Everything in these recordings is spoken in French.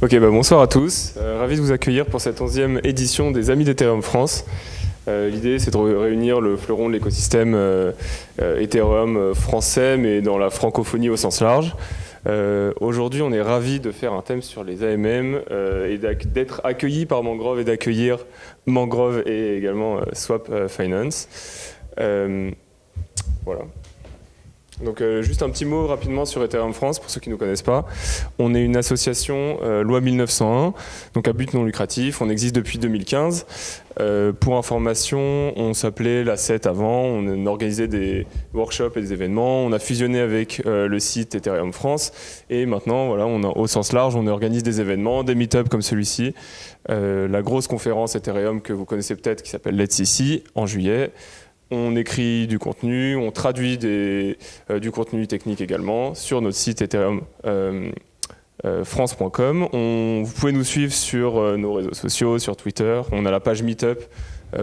Ok, bonsoir à tous. Ravi de vous accueillir pour cette 11e édition des Amis d'Ethereum France. L'idée, c'est de réunir le fleuron de l'écosystème Ethereum français, mais dans la francophonie au sens large. Aujourd'hui, on est ravi de faire un thème sur les AMM et d'être accueillis par Mangrove et d'accueillir Mangrove et également Swap Finance. Voilà. Donc juste un petit mot rapidement sur Ethereum France pour ceux qui ne nous connaissent pas. On est une association loi 1901, donc à but non lucratif. On existe depuis 2015. Pour information, on s'appelait la 7 avant. On organisait des workshops et des événements. On a fusionné avec le site Ethereum France. Et maintenant, voilà, au sens large, on organise des événements, des meet-ups comme celui-ci. La grosse conférence Ethereum que vous connaissez peut-être qui s'appelle Let's CC en juillet. On écrit du contenu, on traduit du contenu technique également sur notre site Ethereum france.com. Vous pouvez nous suivre sur nos réseaux sociaux, sur Twitter. On a la page Meetup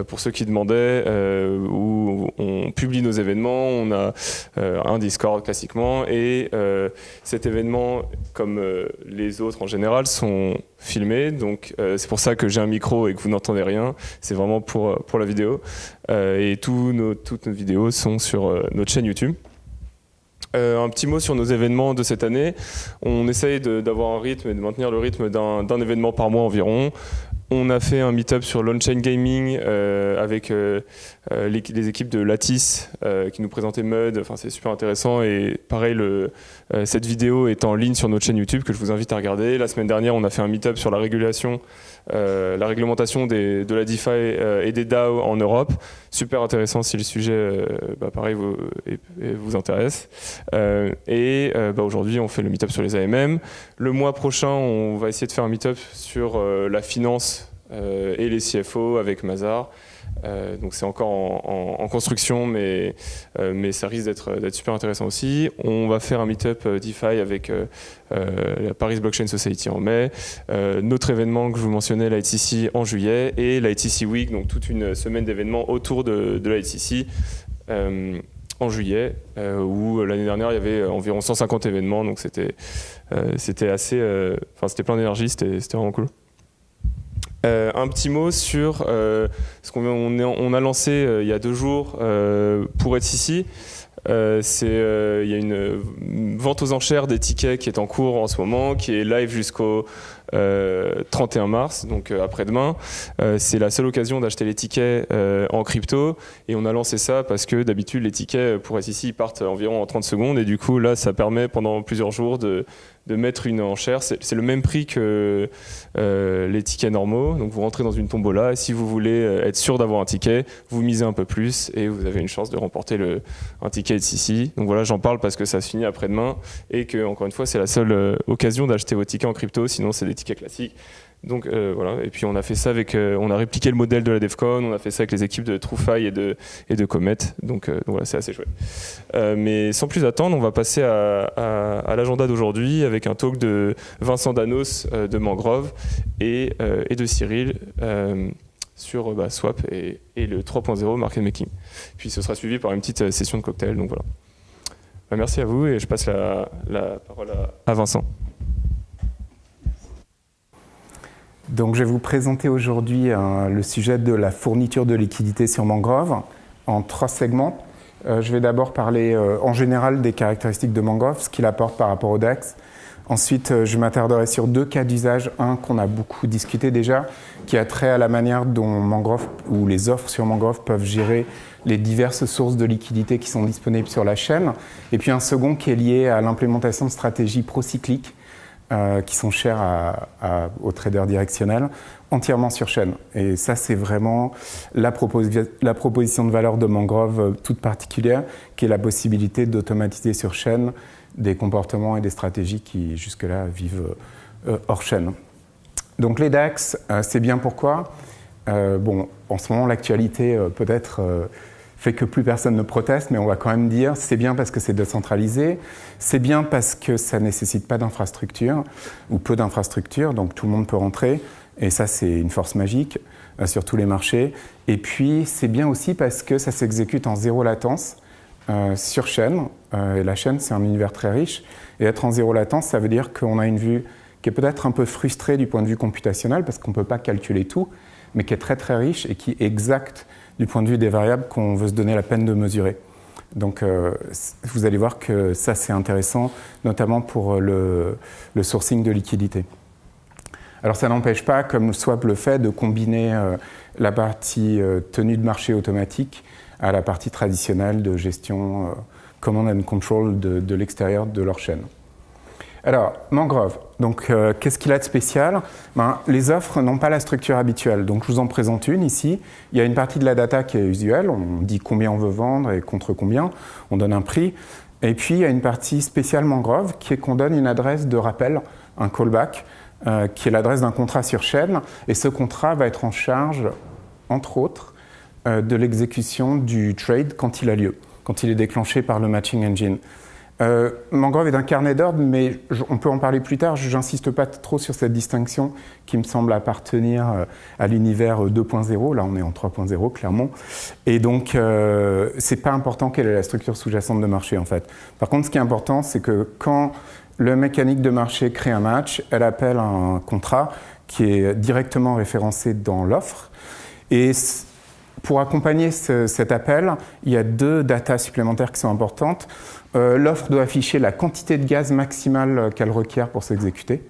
pour ceux qui demandaient, où on publie nos événements. On a un Discord classiquement. Et cet événement, comme les autres en général, sont filmés. Donc c'est pour ça que j'ai un micro et que vous n'entendez rien. C'est vraiment pour la vidéo. Et toutes nos vidéos sont sur notre chaîne YouTube. Un petit mot sur nos événements de cette année. On essaye d'avoir un rythme et de maintenir le rythme d'un événement par mois environ. On a fait un meet-up sur l'on-chain gaming avec les équipes de Lattice qui nous présentaient Mud. Enfin, c'est super intéressant et pareil, cette vidéo est en ligne sur notre chaîne YouTube que je vous invite à regarder. La semaine dernière, on a fait un meet-up sur la régulation, la réglementation de la DeFi et des DAO en Europe. Super intéressant si le sujet, pareil, vous intéresse. Aujourd'hui, on fait le meet-up sur les AMM. Le mois prochain, on va essayer de faire un meet-up sur la finance et les CFO avec Mazar. Donc c'est encore en construction, mais ça risque d'être super intéressant aussi. On va faire un meet-up DeFi avec la Paris Blockchain Society en mai, notre événement que je vous mentionnais, l'ITC en juillet, et l'ITC Week, donc toute une semaine d'événements autour de l'ITC en juillet, où l'année dernière il y avait environ 150 événements, donc c'était assez, c'était plein d'énergie, c'était vraiment cool. Un petit mot sur ce qu'on a lancé il y a 2 jours pour être ici. Il y a une vente aux enchères des tickets qui est en cours en ce moment, qui est live jusqu'au 31 mars, donc après-demain. C'est la seule occasion d'acheter les tickets en crypto, et on a lancé ça parce que d'habitude les tickets pour être ici partent environ en 30 secondes, et du coup là ça permet pendant plusieurs jours de mettre une enchère. C'est le même prix que les tickets normaux, donc vous rentrez dans une tombola et si vous voulez être sûr d'avoir un ticket, vous misez un peu plus et vous avez une chance de remporter un ticket ici. Donc voilà, j'en parle parce que ça se finit après-demain et que encore une fois c'est la seule occasion d'acheter vos tickets en crypto, sinon c'est des tickets classiques. Donc voilà, et puis on a fait ça on a répliqué le modèle de la DevCon, on a fait ça avec les équipes de TrueFi et de Comet, donc voilà, c'est assez chouette. Mais sans plus attendre, on va passer à l'agenda d'aujourd'hui avec un talk de Vincent Danos de Mangrove et de Cyril sur Swap et le 3.0 Market Making. Puis ce sera suivi par une petite session de cocktail, donc voilà. Merci à vous et je passe la parole à Vincent. Donc, je vais vous présenter aujourd'hui le sujet de la fourniture de liquidités sur Mangrove en 3 segments. Je vais d'abord parler en général des caractéristiques de Mangrove, ce qu'il apporte par rapport au DEX. Ensuite, je m'attarderai sur 2 cas d'usage. Un qu'on a beaucoup discuté déjà, qui a trait à la manière dont Mangrove ou les offres sur Mangrove peuvent gérer les diverses sources de liquidités qui sont disponibles sur la chaîne. Et puis un second qui est lié à l'implémentation de stratégies procycliques qui sont chères aux traders directionnels, entièrement sur chaîne. Et ça, c'est vraiment la proposition de valeur de Mangrove toute particulière, qui est la possibilité d'automatiser sur chaîne des comportements et des stratégies qui, jusque-là, vivent hors chaîne. Donc les DAX, c'est bien pourquoi. En ce moment, l'actualité peut-être fait que plus personne ne proteste, mais on va quand même dire c'est bien parce que c'est décentralisé, c'est bien parce que ça ne nécessite pas d'infrastructure ou peu d'infrastructure, donc tout le monde peut rentrer, et ça c'est une force magique sur tous les marchés. Et puis c'est bien aussi parce que ça s'exécute en 0 latence sur chaîne, et la chaîne c'est un univers très riche, et être en 0 latence ça veut dire qu'on a une vue qui est peut-être un peu frustré du point de vue computationnel parce qu'on ne peut pas calculer tout, mais qui est très très riche et qui est exact du point de vue des variables qu'on veut se donner la peine de mesurer. Donc vous allez voir que ça c'est intéressant, notamment pour le sourcing de liquidité. Alors ça n'empêche pas, comme Swap le fait, de combiner la partie tenue de marché automatique à la partie traditionnelle de gestion command and control de l'extérieur de leur chaîne. Alors, Mangrove, donc qu'est-ce qu'il a de spécial? Les offres n'ont pas la structure habituelle, donc je vous en présente une ici. Il y a une partie de la data qui est usuelle, on dit combien on veut vendre et contre combien, on donne un prix. Et puis il y a une partie spéciale Mangrove qui est qu'on donne une adresse de rappel, un callback, qui est l'adresse d'un contrat sur chaîne, et ce contrat va être en charge, entre autres, de l'exécution du trade quand il a lieu, quand il est déclenché par le matching engine. Mangrove est un carnet d'ordre, mais on peut en parler plus tard. Je n'insiste pas trop sur cette distinction qui me semble appartenir à l'univers 2.0. Là, on est en 3.0, clairement. Et donc, c'est pas important quelle est la structure sous-jacente de marché, en fait. Par contre, ce qui est important, c'est que quand le mécanique de marché crée un match, elle appelle un contrat qui est directement référencé dans l'offre. Et pour accompagner cet appel, il y a deux datas supplémentaires qui sont importantes. L'offre doit afficher la quantité de gaz maximale qu'elle requiert pour s'exécuter,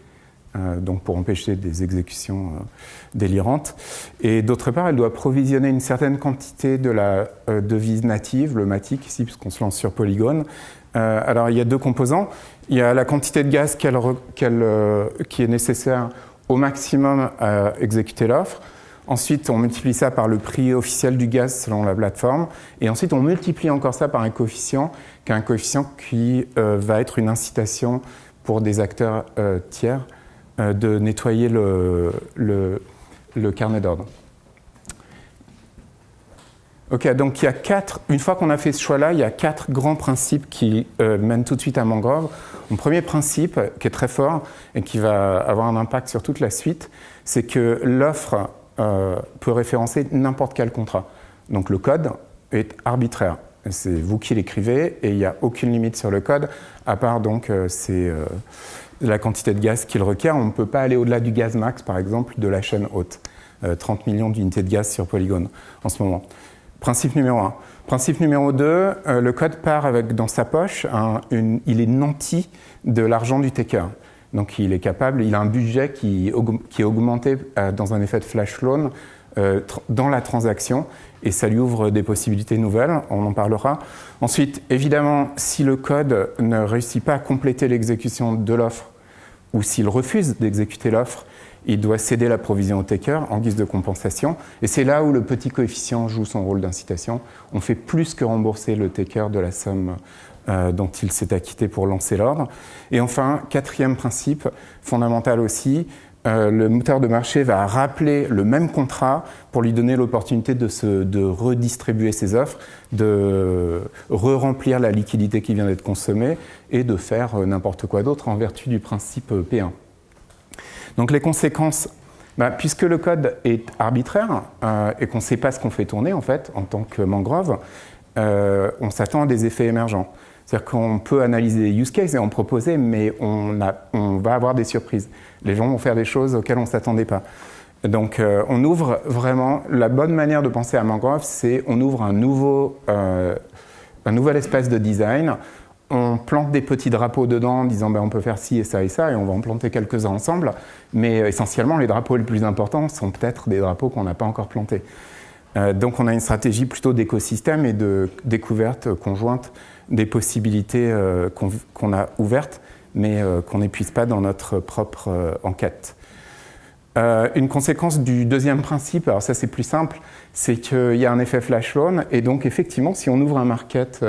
donc pour empêcher des exécutions délirantes. Et d'autre part, elle doit provisionner une certaine quantité de la devise native, le Matic ici, puisqu'on se lance sur Polygon. Alors il y a deux composants. Il y a la quantité de gaz qui est nécessaire au maximum à exécuter l'offre. Ensuite, on multiplie ça par le prix officiel du gaz selon la plateforme. Et ensuite, on multiplie encore ça par un coefficient, qui va être une incitation pour des acteurs tiers de nettoyer le carnet d'ordre. Ok, donc il y a une fois qu'on a fait ce choix-là, il y a 4 grands principes qui mènent tout de suite à Mangrove. Mon premier principe, qui est très fort et qui va avoir un impact sur toute la suite, c'est que l'offre peut référencer n'importe quel contrat. Donc le code est arbitraire. C'est vous qui l'écrivez et il n'y a aucune limite sur le code, à part donc la quantité de gaz qu'il requiert. On ne peut pas aller au-delà du gaz max, par exemple, de la chaîne haute. 30 millions d'unités de gaz sur Polygon en ce moment. Principe numéro 1. Principe numéro 2, le code part avec dans sa poche, il est nanti de l'argent du taker. Donc il est capable, il a un budget qui est augmenté dans un effet de flash loan dans la transaction et ça lui ouvre des possibilités nouvelles, on en parlera. Ensuite, évidemment, si le code ne réussit pas à compléter l'exécution de l'offre ou s'il refuse d'exécuter l'offre, il doit céder la provision au taker en guise de compensation. Et c'est là où le petit coefficient joue son rôle d'incitation. On fait plus que rembourser le taker de la somme dont il s'est acquitté pour lancer l'ordre. Et enfin, 4e principe, fondamental aussi, le moteur de marché va rappeler le même contrat pour lui donner l'opportunité de redistribuer ses offres, de re-remplir la liquidité qui vient d'être consommée et de faire n'importe quoi d'autre en vertu du principe P1. Donc les conséquences, puisque le code est arbitraire et qu'on ne sait pas ce qu'on fait tourner en fait en tant que Mangrove, on s'attend à des effets émergents. C'est-à-dire qu'on peut analyser des use cases et en proposer, mais on va avoir des surprises. Les gens vont faire des choses auxquelles on ne s'attendait pas. Donc on ouvre vraiment, la bonne manière de penser à Mangrove, c'est on ouvre un nouvel espace de design. On plante des petits drapeaux dedans en disant on peut faire ci et ça, et on va en planter quelques-uns ensemble, mais essentiellement les drapeaux les plus importants sont peut-être des drapeaux qu'on n'a pas encore plantés. Donc on a une stratégie plutôt d'écosystème et de découverte conjointe des possibilités qu'on a ouvertes, mais qu'on n'épuise pas dans notre propre enquête. Une conséquence du deuxième principe, alors ça c'est plus simple, c'est qu'il y a un effet flash loan, et donc effectivement si on ouvre un market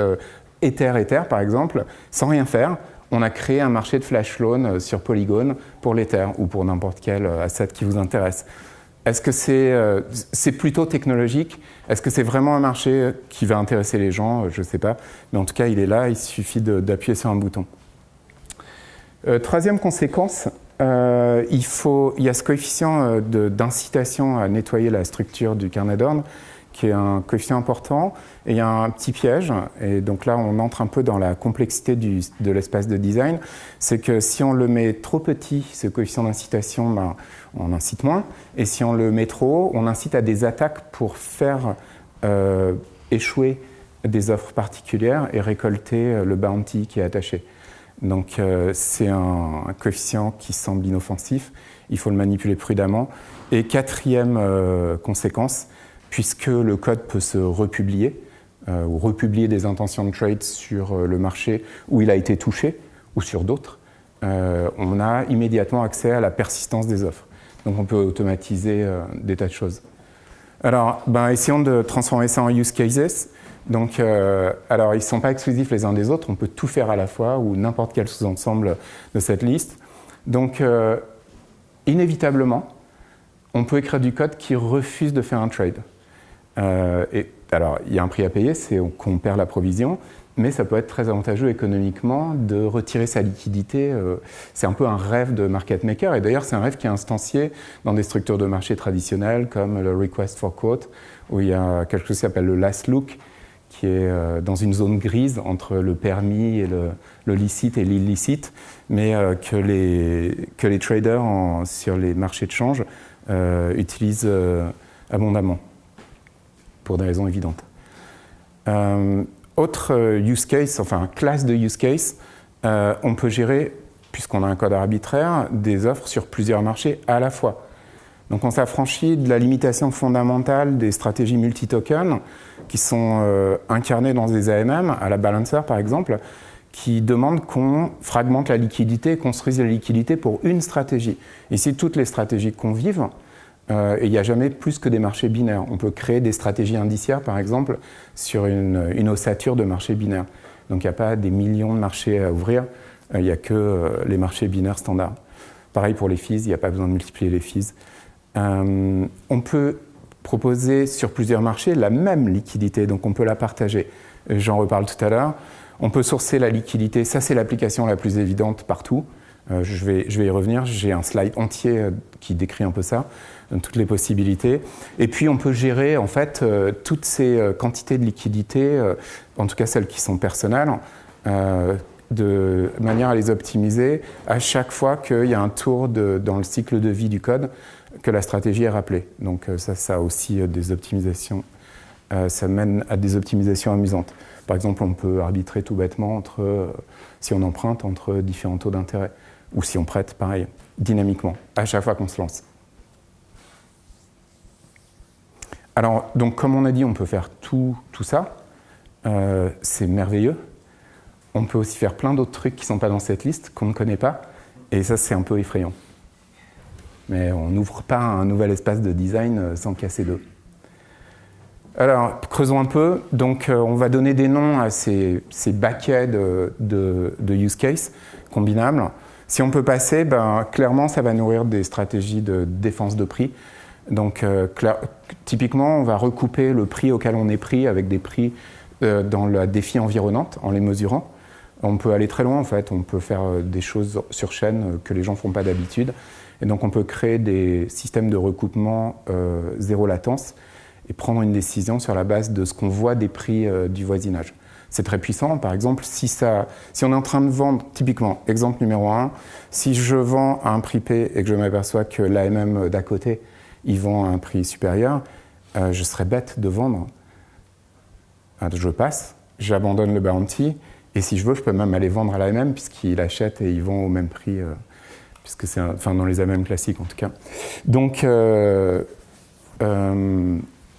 Ether par exemple, sans rien faire, on a créé un marché de flash loan sur Polygon pour l'Ether ou pour n'importe quel asset qui vous intéresse. Est-ce que c'est plutôt technologique? Est-ce que c'est vraiment un marché qui va intéresser les gens? Je ne sais pas. Mais en tout cas, il est là, il suffit d'appuyer sur un bouton. Troisième conséquence, il y a ce coefficient d'incitation à nettoyer la structure du carnet d'ordre qui est un coefficient important. Et il y a un petit piège, et donc là on entre un peu dans la complexité de l'espace de design, c'est que si on le met trop petit, ce coefficient d'incitation, ben, on incite moins, et si on le met trop haut, on incite à des attaques pour faire échouer des offres particulières et récolter le bounty qui est attaché. Donc c'est un coefficient qui semble inoffensif, il faut le manipuler prudemment. Et quatrième conséquence, puisque le code peut se republier, ou republier des intentions de trade sur le marché où il a été touché, ou sur d'autres, on a immédiatement accès à la persistance des offres. Donc on peut automatiser des tas de choses. Alors, essayons de transformer ça en use cases. Donc, alors, ils ne sont pas exclusifs les uns des autres, on peut tout faire à la fois, ou n'importe quel sous-ensemble de cette liste. Donc, inévitablement, on peut écrire du code qui refuse de faire un trade. Alors, il y a un prix à payer, c'est qu'on perd la provision, mais ça peut être très avantageux économiquement de retirer sa liquidité. C'est un peu un rêve de market maker, et d'ailleurs, c'est un rêve qui est instancié dans des structures de marché traditionnelles, comme le request for quote, où il y a quelque chose qui s'appelle le last look, qui est dans une zone grise entre le permis et le licite et l'illicite, mais que les traders sur les marchés de change utilisent abondamment, pour des raisons évidentes. Autre use case, enfin classe de use case, on peut gérer, puisqu'on a un code arbitraire, des offres sur plusieurs marchés à la fois. Donc on s'affranchit de la limitation fondamentale des stratégies multi-tokens qui sont incarnées dans des AMM, à la Balancer par exemple, qui demandent qu'on fragmente la liquidité, construise la liquidité pour une stratégie. Ici, toutes les stratégies convivent, et il n'y a jamais plus que des marchés binaires. On peut créer des stratégies indiciaires, par exemple, sur une ossature de marchés binaires. Donc il n'y a pas des millions de marchés à ouvrir, il n'y a que les marchés binaires standards. Pareil pour les fees, il n'y a pas besoin de multiplier les fees. On peut proposer sur plusieurs marchés la même liquidité, donc on peut la partager. J'en reparle tout à l'heure. On peut sourcer la liquidité, ça c'est l'application la plus évidente partout. Je vais y revenir, j'ai un slide entier qui décrit un peu ça, toutes les possibilités. Et puis on peut gérer en fait toutes ces quantités de liquidité, en tout cas celles qui sont personnelles, de manière à les optimiser à chaque fois qu'il y a un tour dans le cycle de vie du code que la stratégie est rappelée. Donc ça a aussi des optimisations, ça mène à des optimisations amusantes. Par exemple, on peut arbitrer tout bêtement si on emprunte entre différents taux d'intérêt, ou si on prête, pareil, dynamiquement, à chaque fois qu'on se lance. Alors, donc, comme on a dit, on peut faire tout ça. C'est merveilleux. On peut aussi faire plein d'autres trucs qui ne sont pas dans cette liste, qu'on ne connaît pas, et ça, c'est un peu effrayant. Mais on n'ouvre pas un nouvel espace de design sans casser d'eux. Alors, creusons un peu. Donc, on va donner des noms à ces baquets de use case combinables. Si on peut passer, clairement, ça va nourrir des stratégies de défense de prix. Donc, typiquement, on va recouper le prix auquel on est pris avec des prix dans la défi environnante, en les mesurant. On peut aller très loin, en fait. On peut faire des choses sur chaîne que les gens ne font pas d'habitude. Et donc, on peut créer des systèmes de recoupement zéro latence et prendre une décision sur la base de ce qu'on voit des prix du voisinage. C'est très puissant. Par exemple, si on est en train de vendre, typiquement, exemple numéro 1, si je vends à un prix P et que je m'aperçois que l'AMM d'à côté, il vend à un prix supérieur, je serais bête de vendre. Je passe, j'abandonne le bounty, et si je veux, je peux même aller vendre à l'AMM puisqu'il achète et il vend au même prix, puisque c'est dans les AMM classiques en tout cas.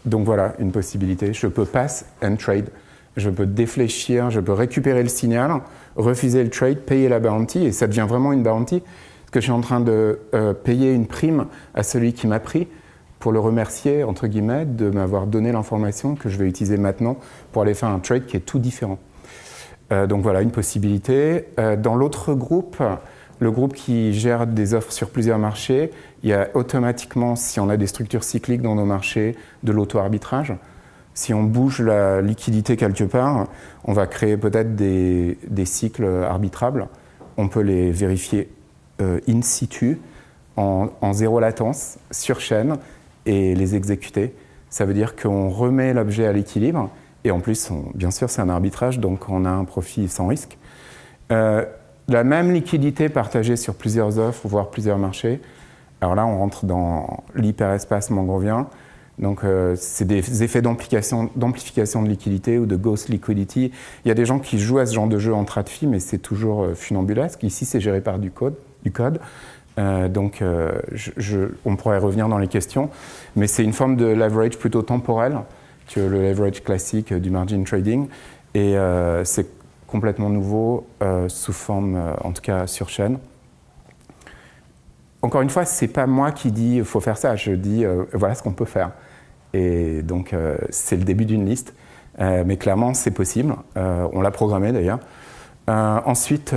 Donc voilà, une possibilité. Je peux pass and trade. Je peux défléchir, je peux récupérer le signal, refuser le trade, payer la bounty, et ça devient vraiment une bounty, parce que je suis en train de payer une prime à celui qui m'a pris pour le remercier, entre guillemets, de m'avoir donné l'information que je vais utiliser maintenant pour aller faire un trade qui est tout différent. Donc voilà, une possibilité. Dans l'autre groupe, le groupe qui gère des offres sur plusieurs marchés, il y a automatiquement, si on a des structures cycliques dans nos marchés, de l'auto-arbitrage. Si on bouge la liquidité quelque part, on va créer peut-être des cycles arbitrables. On peut les vérifier in situ, en zéro latence, sur chaîne, et les exécuter. Ça veut dire qu'on remet l'objet à l'équilibre, et en plus, bien sûr, c'est un arbitrage, donc on a un profit sans risque. La même liquidité partagée sur plusieurs offres, voire plusieurs marchés. Alors là, on rentre dans l'hyperespace mangrovien. Donc, c'est des effets d'amplification de liquidité ou de ghost liquidity. Il y a des gens qui jouent à ce genre de jeu en TradFi, mais c'est toujours funambulesque. Ici, c'est géré par du code. Donc, on pourrait revenir dans les questions. Mais c'est une forme de leverage plutôt temporel que le leverage classique du margin trading. Et c'est complètement nouveau, sous forme, en tout cas, sur chaîne. Encore une fois, ce n'est pas moi qui dis qu'il faut faire ça. Je dis voilà ce qu'on peut faire. Et donc, c'est le début d'une liste. Mais clairement, c'est possible. On l'a programmé d'ailleurs. Ensuite,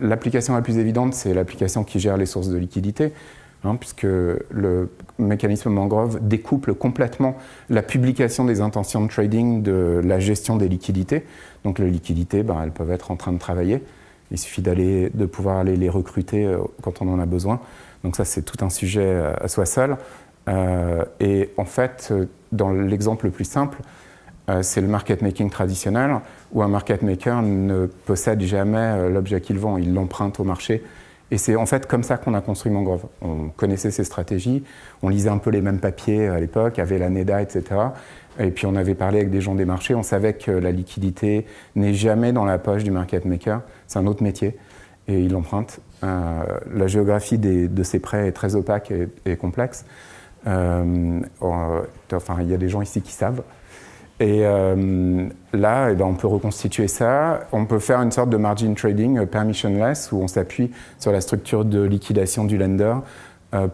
l'application la plus évidente, c'est l'application qui gère les sources de liquidité, puisque le mécanisme Mangrove découple complètement la publication des intentions de trading de la gestion des liquidités. Donc, les liquidités, elles peuvent être en train de travailler. Il suffit de pouvoir aller les recruter quand on en a besoin. Donc ça, c'est tout un sujet à soi seul. Et en fait, dans l'exemple le plus simple, c'est le market making traditionnel, où un market maker ne possède jamais l'objet qu'il vend, il l'emprunte au marché. Et c'est en fait comme ça qu'on a construit Mangrove. On connaissait ces stratégies, on lisait un peu les mêmes papiers à l'époque, avait la NEDA, etc. Et puis on avait parlé avec des gens des marchés, on savait que la liquidité n'est jamais dans la poche du market maker, c'est un autre métier, et il l'emprunte. La géographie de ces prêts est très opaque et complexe. Il y a des gens ici qui savent. Et là, on peut reconstituer ça. On peut faire une sorte de margin trading permissionless où on s'appuie sur la structure de liquidation du lender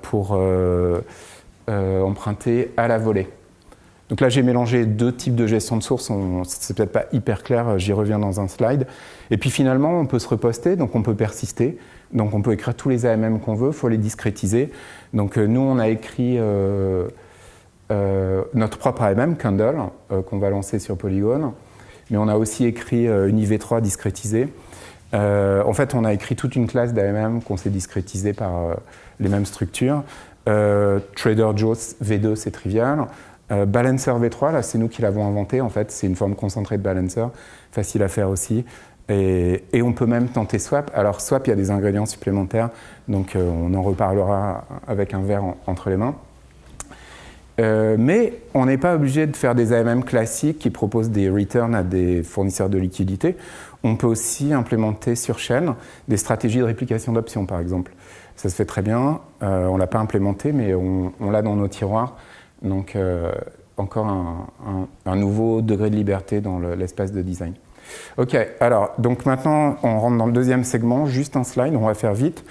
pour emprunter à la volée. Donc là, j'ai mélangé deux types de gestion de sources. C'est peut-être pas hyper clair, j'y reviens dans un slide. Et puis finalement, on peut se reposter, donc on peut persister. Donc on peut écrire tous les AMM qu'on veut, il faut les discrétiser. Donc nous, on a écrit notre propre AMM, Candle, qu'on va lancer sur Polygon. Mais on a aussi écrit une IV3 discrétisée. En fait, on a écrit toute une classe d'AMM qu'on s'est discrétisée par les mêmes structures. Trader Joe's V2, c'est trivial. Balancer V3, là, c'est nous qui l'avons inventé. En fait, c'est une forme concentrée de balancer, facile à faire aussi. Et on peut même tenter swap. Alors, swap, il y a des ingrédients supplémentaires, donc on en reparlera avec un verre entre les mains. Mais on n'est pas obligé de faire des AMM classiques qui proposent des returns à des fournisseurs de liquidités. On peut aussi implémenter sur chaîne des stratégies de réplication d'options, par exemple. Ça se fait très bien. On ne l'a pas implémenté, mais on l'a dans nos tiroirs. Donc, encore un nouveau degré de liberté dans l'espace de design. OK, alors, donc maintenant, on rentre dans le deuxième segment. Juste un slide, on va faire vite.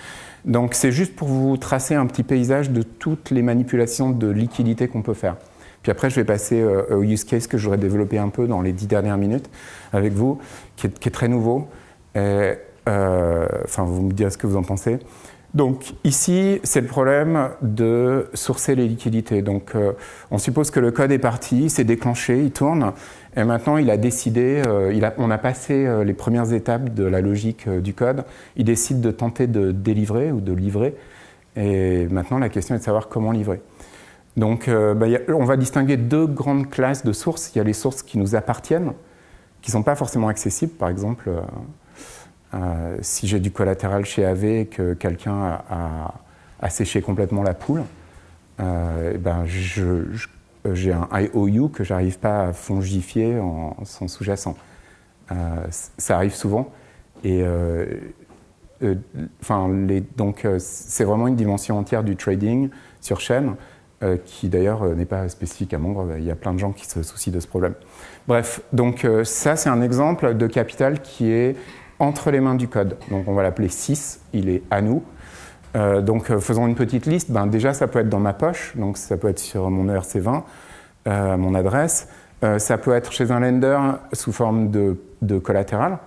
Donc, c'est juste pour vous tracer un petit paysage de toutes les manipulations de liquidité qu'on peut faire. Puis après, je vais passer au use case que je voudrais développer un peu dans les 10 dernières minutes avec vous, qui est très nouveau. Vous me direz ce que vous en pensez. Donc ici, c'est le problème de sourcer les liquidités. Donc on suppose que le code est parti, c'est déclenché, il tourne, et maintenant il a décidé, on a passé les premières étapes de la logique du code, il décide de tenter de délivrer ou de livrer, et maintenant la question est de savoir comment livrer. Donc on va distinguer deux grandes classes de sources. Il y a les sources qui nous appartiennent, qui ne sont pas forcément accessibles, par exemple... si j'ai du collatéral chez AV et que quelqu'un a séché complètement la poule, j'ai un IOU que je n'arrive pas à fongifier en son sous-jacent. Ça arrive souvent. Et donc, c'est vraiment une dimension entière du trading sur chaîne qui d'ailleurs n'est pas spécifique à Mangrove. Il y a plein de gens qui se soucient de ce problème. Bref, donc ça, c'est un exemple de capital qui est entre les mains du code. Donc on va l'appeler 6, il est à nous. Donc faisons une petite liste. Déjà, ça peut être dans ma poche, donc ça peut être sur mon ERC20, mon adresse. Ça peut être chez un lender sous forme de collatéral.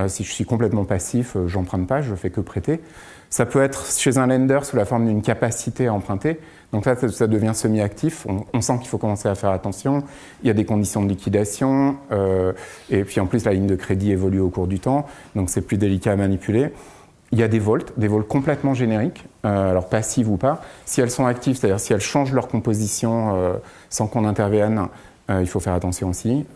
Si je suis complètement passif, j'emprunte pas, je fais que prêter. Ça peut être chez un lender sous la forme d'une capacité à emprunter. Donc là, ça devient semi-actif. On sent qu'il faut commencer à faire attention. Il y a des conditions de liquidation. Et puis en plus, la ligne de crédit évolue au cours du temps. Donc c'est plus délicat à manipuler. Il y a des vols complètement génériques, alors passives ou pas. Si elles sont actives, c'est-à-dire si elles changent leur composition sans qu'on intervienne, il faut faire attention aussi.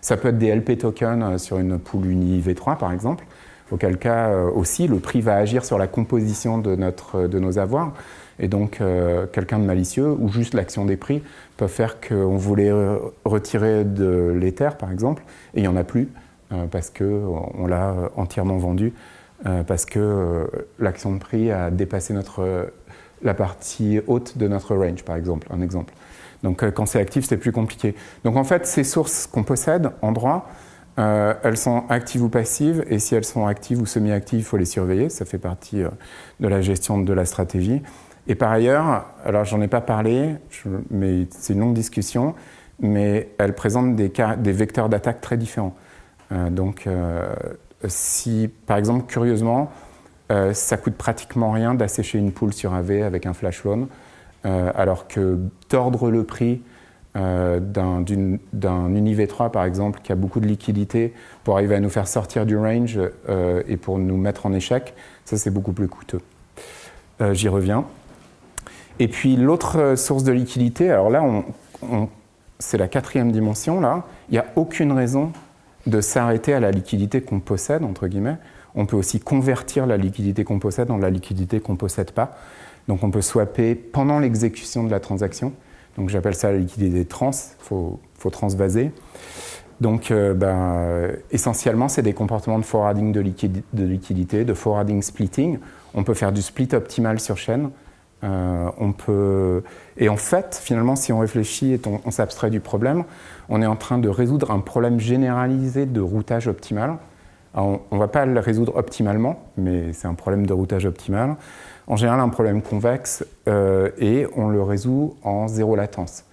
Ça peut être des LP tokens sur une pool uni V3 par exemple, auquel cas aussi le prix va agir sur la composition de nos avoirs. Et donc quelqu'un de malicieux ou juste l'action des prix peut faire qu'on voulait retirer de l'Ether par exemple, et il n'y en a plus parce qu'on l'a entièrement vendu. Parce que l'action de prix a dépassé la partie haute de notre range, par exemple, un exemple. Donc quand c'est actif, c'est plus compliqué. Donc en fait, ces sources qu'on possède en droit, elles sont actives ou passives, et si elles sont actives ou semi-actives, il faut les surveiller, ça fait partie de la gestion de la stratégie. Et par ailleurs, alors j'en ai pas parlé, mais c'est une longue discussion, mais elles présentent des vecteurs d'attaque très différents. Si, par exemple, curieusement, ça coûte pratiquement rien d'assécher une pool sur AV avec un flash loan, alors que tordre le prix d'un uni V3, par exemple, qui a beaucoup de liquidité, pour arriver à nous faire sortir du range et pour nous mettre en échec, ça c'est beaucoup plus coûteux. J'y reviens. Et puis l'autre source de liquidité, alors là, c'est la 4e dimension, là, il n'y a aucune raison de s'arrêter à la liquidité qu'on possède, entre guillemets. On peut aussi convertir la liquidité qu'on possède en la liquidité qu'on ne possède pas. Donc on peut swapper pendant l'exécution de la transaction. Donc j'appelle ça la liquidité trans, faut transvaser. Donc essentiellement, c'est des comportements de forwarding de liquidité, de forwarding splitting. On peut faire du split optimal sur chaîne. Et en fait, finalement, si on réfléchit et on s'abstrait du problème, on est en train de résoudre un problème généralisé de routage optimal. Alors, on ne va pas le résoudre optimalement, mais c'est un problème de routage optimal. En général, un problème convexe, et on le résout en zéro latence.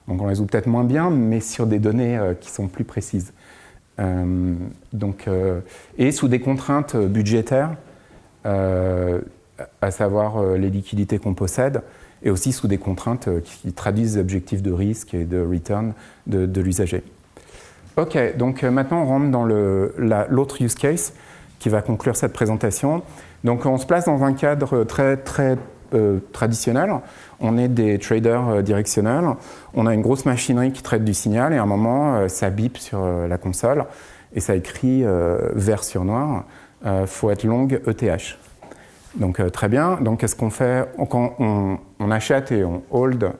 Donc on le résout peut-être moins bien, mais sur des données qui sont plus précises. Et sous des contraintes budgétaires, à savoir les liquidités qu'on possède, et aussi sous des contraintes qui traduisent les objectifs de risque et de return de l'usager. Ok, donc maintenant on rentre dans l'autre use case qui va conclure cette présentation. Donc on se place dans un cadre très traditionnel. On est des traders directionnels. On a une grosse machinerie qui traite du signal et à un moment ça bip sur la console et ça écrit vert sur noir. Faut être long ETH. Donc très bien. Donc qu'est-ce qu'on fait? Quand on achète et on hold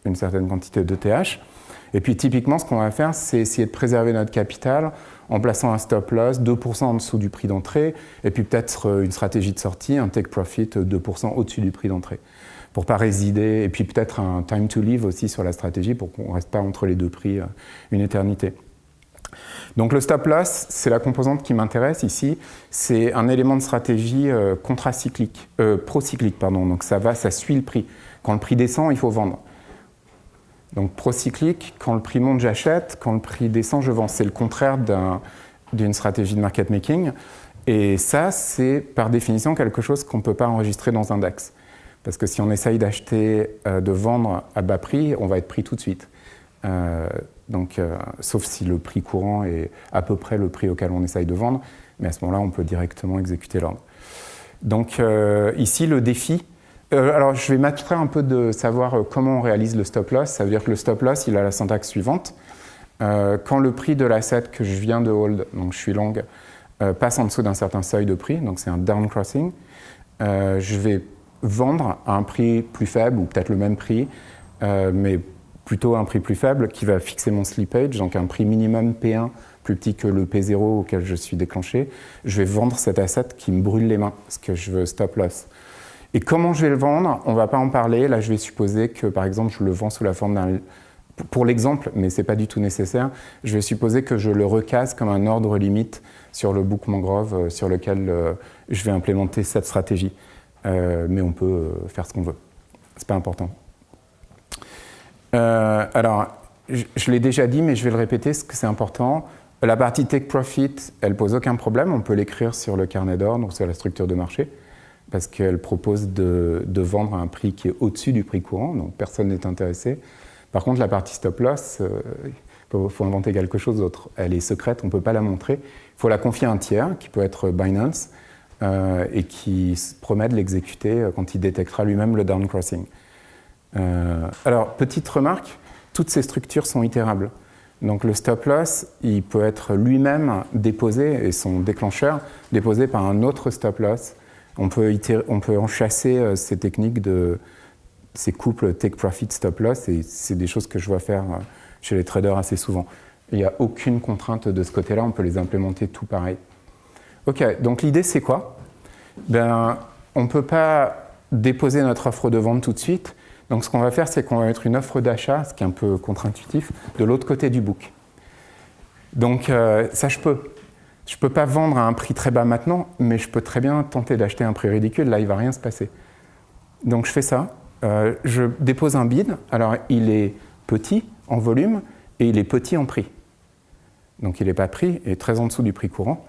une certaine quantité d'ETH. Et puis typiquement, ce qu'on va faire, c'est essayer de préserver notre capital en plaçant un stop loss 2% en dessous du prix d'entrée, et puis peut-être une stratégie de sortie, un take profit 2% au-dessus du prix d'entrée, pour ne pas résider, et puis peut-être un time to leave aussi sur la stratégie, pour qu'on ne reste pas entre les deux prix une éternité. Donc le stop loss, c'est la composante qui m'intéresse ici, c'est un élément de stratégie procyclique, donc ça suit le prix. Quand le prix descend, il faut vendre. Donc procyclique, quand le prix monte, j'achète, quand le prix descend, je vends. C'est le contraire d'une stratégie de market making. Et ça, c'est par définition quelque chose qu'on ne peut pas enregistrer dans un DAX. Parce que si on essaye d'acheter, de vendre à bas prix, on va être pris tout de suite. Sauf si le prix courant est à peu près le prix auquel on essaye de vendre. Mais à ce moment-là, on peut directement exécuter l'ordre. Donc ici, le défi... alors, je vais m'abstraire un peu de savoir comment on réalise le stop loss. Ça veut dire que le stop loss, il a la syntaxe suivante. Quand le prix de l'asset que je viens de hold, donc je suis long, passe en dessous d'un certain seuil de prix, donc c'est un down crossing, je vais vendre à un prix plus faible, ou peut-être le même prix, mais plutôt un prix plus faible, qui va fixer mon slippage, donc un prix minimum P1 plus petit que le P0 auquel je suis déclenché. Je vais vendre cet asset qui me brûle les mains, parce que je veux stop loss. Et comment je vais le vendre, on ne va pas en parler. Là, je vais supposer que, par exemple, je le vends sous la forme d'un... Pour l'exemple, mais ce n'est pas du tout nécessaire, je vais supposer que je le recase comme un ordre limite sur le book mangrove sur lequel je vais implémenter cette stratégie. Mais on peut faire ce qu'on veut. Ce n'est pas important. Alors, je l'ai déjà dit, mais je vais le répéter, parce que c'est important. La partie take profit, elle ne pose aucun problème. On peut l'écrire sur le carnet d'ordre, donc sur la structure de marché, parce qu'elle propose de vendre à un prix qui est au-dessus du prix courant, donc personne n'est intéressé. Par contre, la partie stop loss, il faut inventer quelque chose d'autre. Elle est secrète, on ne peut pas la montrer. Il faut la confier à un tiers, qui peut être Binance, et qui promet de l'exécuter quand il détectera lui-même le downcrossing. Alors, petite remarque, toutes ces structures sont itérables. Donc le stop loss, il peut être lui-même déposé, et son déclencheur déposé par un autre stop loss. On peut enchasser ces techniques ces couples take profit stop loss, et c'est des choses que je vois faire chez les traders assez souvent. Il n'y a aucune contrainte de ce côté-là, on peut les implémenter tout pareil. Ok, donc l'idée c'est quoi? On ne peut pas déposer notre offre de vente tout de suite. Donc ce qu'on va faire, c'est qu'on va mettre une offre d'achat, ce qui est un peu contre-intuitif, de l'autre côté du book. Donc ça, je peux. Je ne peux pas vendre à un prix très bas maintenant, mais je peux très bien tenter d'acheter à un prix ridicule. Là, il ne va rien se passer. Donc je fais ça. Je dépose un bid. Alors il est petit en volume et il est petit en prix. Donc il n'est pas pris, il est très en dessous du prix courant.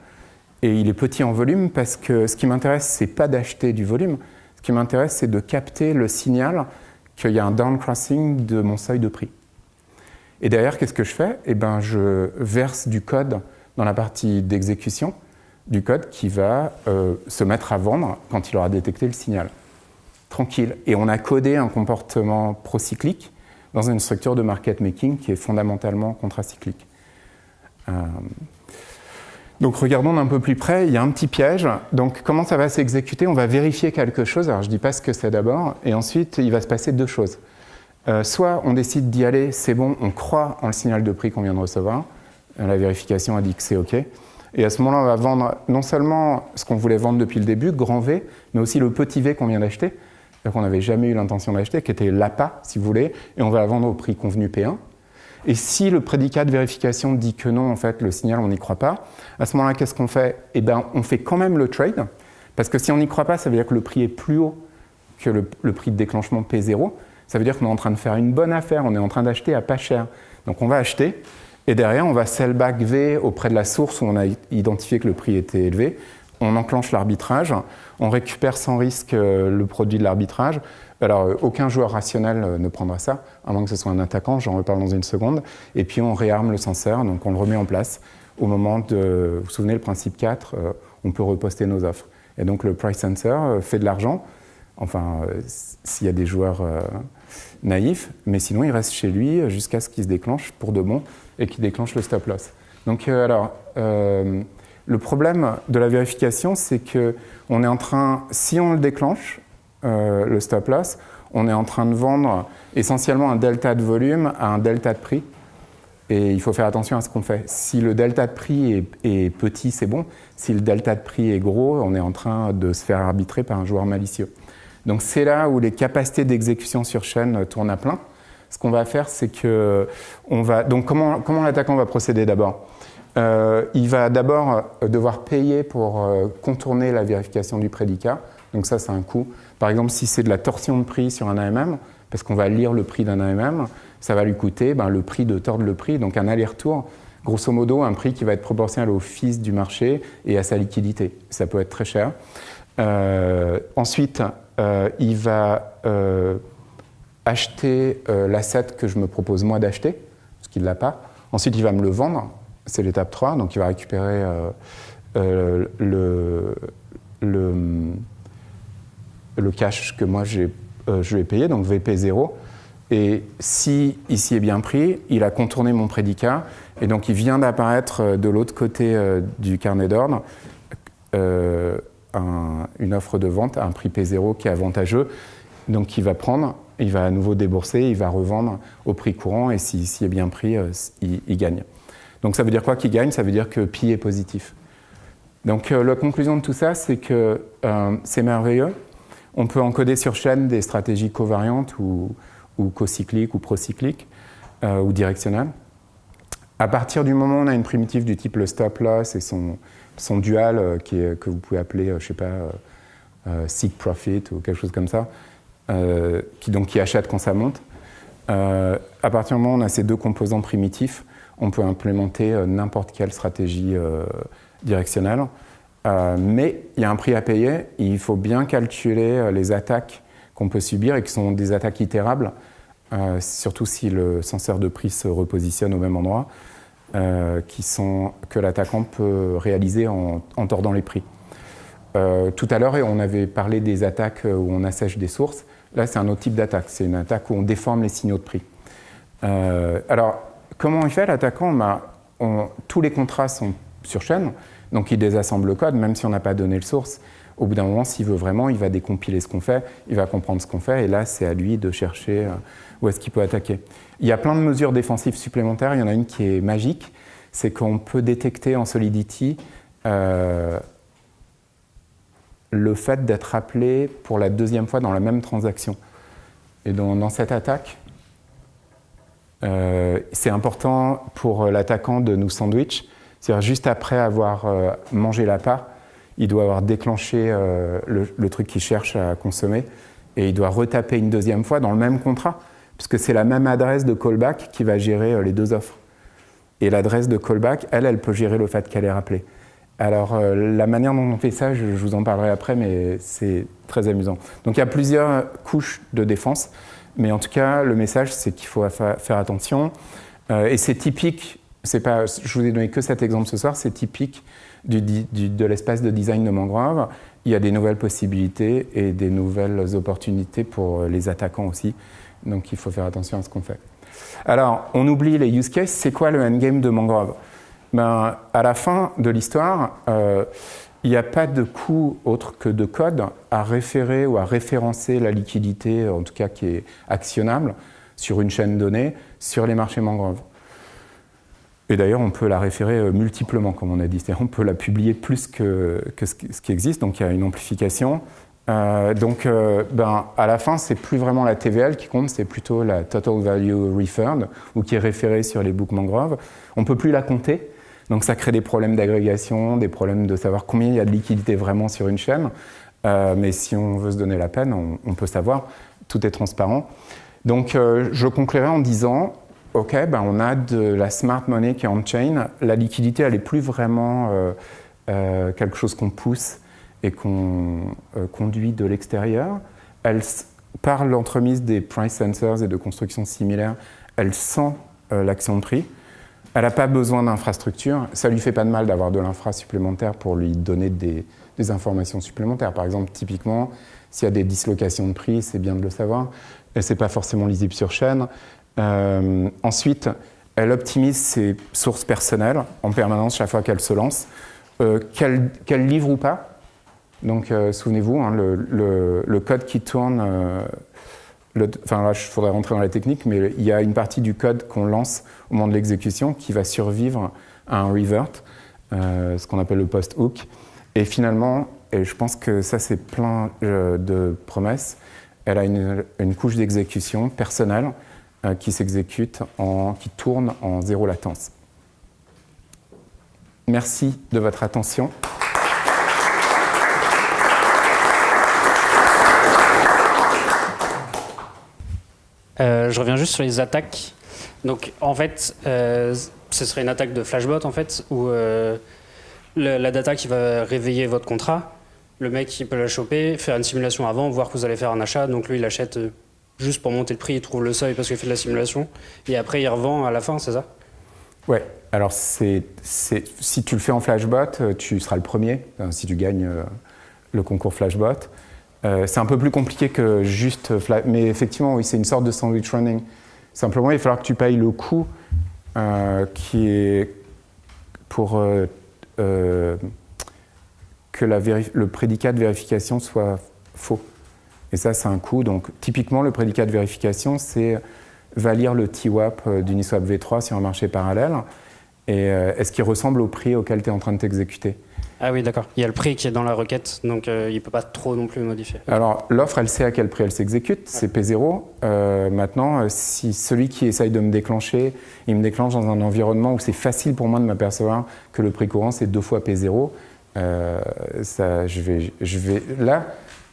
Et il est petit en volume parce que ce qui m'intéresse, ce n'est pas d'acheter du volume. Ce qui m'intéresse, c'est de capter le signal qu'il y a un downcrossing de mon seuil de prix. Et derrière, qu'est-ce que je fais? Je verse du code dans la partie d'exécution, du code qui va se mettre à vendre quand il aura détecté le signal. Tranquille. Et on a codé un comportement procyclique dans une structure de market making qui est fondamentalement contracyclique. Donc regardons d'un peu plus près, il y a un petit piège. Donc comment ça va s'exécuter? On va vérifier quelque chose, alors je ne dis pas ce que c'est d'abord, et ensuite il va se passer deux choses. Soit on décide d'y aller, c'est bon, on croit en le signal de prix qu'on vient de recevoir, la vérification a dit que c'est OK, et à ce moment-là on va vendre non seulement ce qu'on voulait vendre depuis le début, grand V, mais aussi le petit V qu'on vient d'acheter, qu'on n'avait jamais eu l'intention d'acheter, qui était l'APA si vous voulez, et on va la vendre au prix convenu P1. Et si le prédicat de vérification dit que non, en fait, le signal, on n'y croit pas, à ce moment-là, qu'est-ce qu'on fait? On fait quand même le trade, parce que si on n'y croit pas, ça veut dire que le prix est plus haut que le prix de déclenchement P0. Ça veut dire qu'on est en train de faire une bonne affaire, on est en train d'acheter à pas cher. Donc on va acheter, et derrière, on va sell back V auprès de la source où on a identifié que le prix était élevé. On enclenche l'arbitrage, on récupère sans risque le produit de l'arbitrage. Alors, aucun joueur rationnel ne prendra ça, à moins que ce soit un attaquant, j'en reparle dans une seconde. Et puis, on réarme le senseur, donc on le remet en place. Au moment de, vous vous souvenez, le principe 4, on peut reposter nos offres. Et donc, le price sensor fait de l'argent, enfin, s'il y a des joueurs naïfs, mais sinon, il reste chez lui jusqu'à ce qu'il se déclenche pour de bon et qu'il déclenche le stop loss. Donc, le problème de la vérification, c'est qu'on est en train, si on le déclenche, le stop loss, on est en train de vendre essentiellement un delta de volume à un delta de prix. Et il faut faire attention à ce qu'on fait. Si le delta de prix est petit, c'est bon. Si le delta de prix est gros, on est en train de se faire arbitrer par un joueur malicieux. Donc c'est là où les capacités d'exécution sur chaîne tournent à plein. Ce qu'on va faire, c'est que donc comment l'attaquant va procéder d'abord? Il va d'abord devoir payer pour contourner la vérification du prédicat. Donc ça, c'est un coût. Par exemple, si c'est de la torsion de prix sur un AMM, parce qu'on va lire le prix d'un AMM, ça va lui coûter le prix de tordre le prix, donc un aller-retour. Grosso modo, un prix qui va être proportionnel au fils du marché et à sa liquidité. Ça peut être très cher. Ensuite, il va acheter l'asset que je me propose moi d'acheter, parce qu'il ne l'a pas. Ensuite, il va me le vendre. C'est l'étape 3, donc il va récupérer le cash que moi je vais payer, donc VP0. Et si ici est bien pris, il a contourné mon prédicat, et donc il vient d'apparaître de l'autre côté du carnet d'ordre une offre de vente à un prix P0 qui est avantageux. Donc il va prendre, il va à nouveau débourser, il va revendre au prix courant, et si ici est bien pris, il gagne. Donc ça veut dire quoi qu'il gagne? Ça veut dire que pi est positif. Donc la conclusion de tout ça, c'est que c'est merveilleux. On peut encoder sur chaîne des stratégies covariantes ou cocycliques ou procycliques ou directionnelles. À partir du moment où on a une primitive du type le stop loss et son dual que vous pouvez appeler, je sais pas, seek profit ou quelque chose comme ça, qui achète quand ça monte, à partir du moment où on a ces deux composants primitifs, on peut implémenter n'importe quelle stratégie directionnelle. Mais il y a un prix à payer. Il faut bien calculer les attaques qu'on peut subir et qui sont des attaques itérables, surtout si le censeur de prix se repositionne au même endroit, que l'attaquant peut réaliser en tordant les prix. Tout à l'heure, on avait parlé des attaques où on assèche des sources. Là, c'est un autre type d'attaque. C'est une attaque où on déforme les signaux de prix. Alors, comment il fait l'attaquant? Tous les contrats sont sur chaîne, donc il désassemble le code, même si on n'a pas donné le source. Au bout d'un moment, s'il veut vraiment, il va décompiler ce qu'on fait, il va comprendre ce qu'on fait, et là, c'est à lui de chercher où est-ce qu'il peut attaquer. Il y a plein de mesures défensives supplémentaires. Il y en a une qui est magique, c'est qu'on peut détecter en Solidity le fait d'être appelé pour la deuxième fois dans la même transaction. Et dans cette attaque, c'est important pour l'attaquant de nous sandwich, c'est-à-dire juste après avoir mangé la part, il doit avoir déclenché le truc qu'il cherche à consommer et il doit retaper une deuxième fois dans le même contrat, puisque c'est la même adresse de callback qui va gérer les deux offres. Et l'adresse de callback, elle peut gérer le fait qu'elle est rappelée. Alors, la manière dont on fait ça, je vous en parlerai après, mais c'est très amusant. Donc, il y a plusieurs couches de défense, mais en tout cas, le message, c'est qu'il faut faire attention. Et c'est typique, je vous ai donné que cet exemple ce soir, c'est typique de l'espace de design de Mangrove. Il y a des nouvelles possibilités et des nouvelles opportunités pour les attaquants aussi. Donc, il faut faire attention à ce qu'on fait. Alors, on oublie les use cases. C'est quoi le endgame de Mangrove? À la fin de l'histoire, il n'y a pas de coût autre que de code à référer ou à référencer la liquidité, en tout cas qui est actionnable, sur une chaîne donnée, sur les marchés Mangrove. Et d'ailleurs, on peut la référer multiplement, comme on a dit. C'est-à-dire, on peut la publier plus que ce qui existe, donc il y a une amplification. À la fin, c'est plus vraiment la TVL qui compte, c'est plutôt la Total Value Referred, ou qui est référée sur les books Mangrove. On ne peut plus la compter. Donc ça crée des problèmes d'agrégation, des problèmes de savoir combien il y a de liquidité vraiment sur une chaîne. Mais si on veut se donner la peine, on peut savoir, tout est transparent. Donc je conclurai en disant, OK, on a de la smart money qui est on-chain. La liquidité, elle n'est plus vraiment quelque chose qu'on pousse et qu'on conduit de l'extérieur. Elle, par l'entremise des price sensors et de constructions similaires, elle sent l'action de prix. Elle n'a pas besoin d'infrastructure. Ça ne lui fait pas de mal d'avoir de l'infra supplémentaire pour lui donner des informations supplémentaires. Par exemple, typiquement, s'il y a des dislocations de prix, c'est bien de le savoir. Et ce n'est pas forcément lisible sur chaîne. Ensuite, elle optimise ses sources personnelles en permanence chaque fois qu'elle se lance. Qu'elle livre ou pas. Donc, souvenez-vous, le code qui tourne... là, il faudrait rentrer dans la technique, mais il y a une partie du code qu'on lance au moment de l'exécution qui va survivre à un revert, ce qu'on appelle le post-hook. Et finalement, et je pense que ça c'est plein de promesses, elle a une couche d'exécution personnelle qui s'exécute, qui tourne en zéro latence. Merci de votre attention. Je reviens juste sur les attaques. Donc, en fait, ce serait une attaque de flashbot, en fait, où la data qui va réveiller votre contrat, le mec, il peut la choper, faire une simulation avant, voir que vous allez faire un achat. Donc, lui, il achète juste pour monter le prix, il trouve le seuil parce qu'il fait de la simulation. Et après, il revend à la fin, c'est ça? Ouais. Alors, si tu le fais en flashbot, tu seras le premier, si tu gagnes le concours flashbot. C'est un peu plus compliqué que juste... Mais effectivement, oui, c'est une sorte de sandwich running. Simplement, il va falloir que tu payes le coût qui est pour que le prédicat de vérification soit faux. Et ça, c'est un coût. Donc, typiquement, le prédicat de vérification, c'est va lire le TWAP d'Uniswap V3 sur un marché parallèle. Et est-ce qu'il ressemble au prix auquel tu es en train de t'exécuter? Ah oui, d'accord. Il y a le prix qui est dans la requête, donc il ne peut pas trop non plus modifier. Alors, l'offre, elle sait à quel prix elle s'exécute, c'est P0. Maintenant, si celui qui essaye de me déclencher, il me déclenche dans un environnement où c'est facile pour moi de m'apercevoir que le prix courant, c'est 2 fois P0,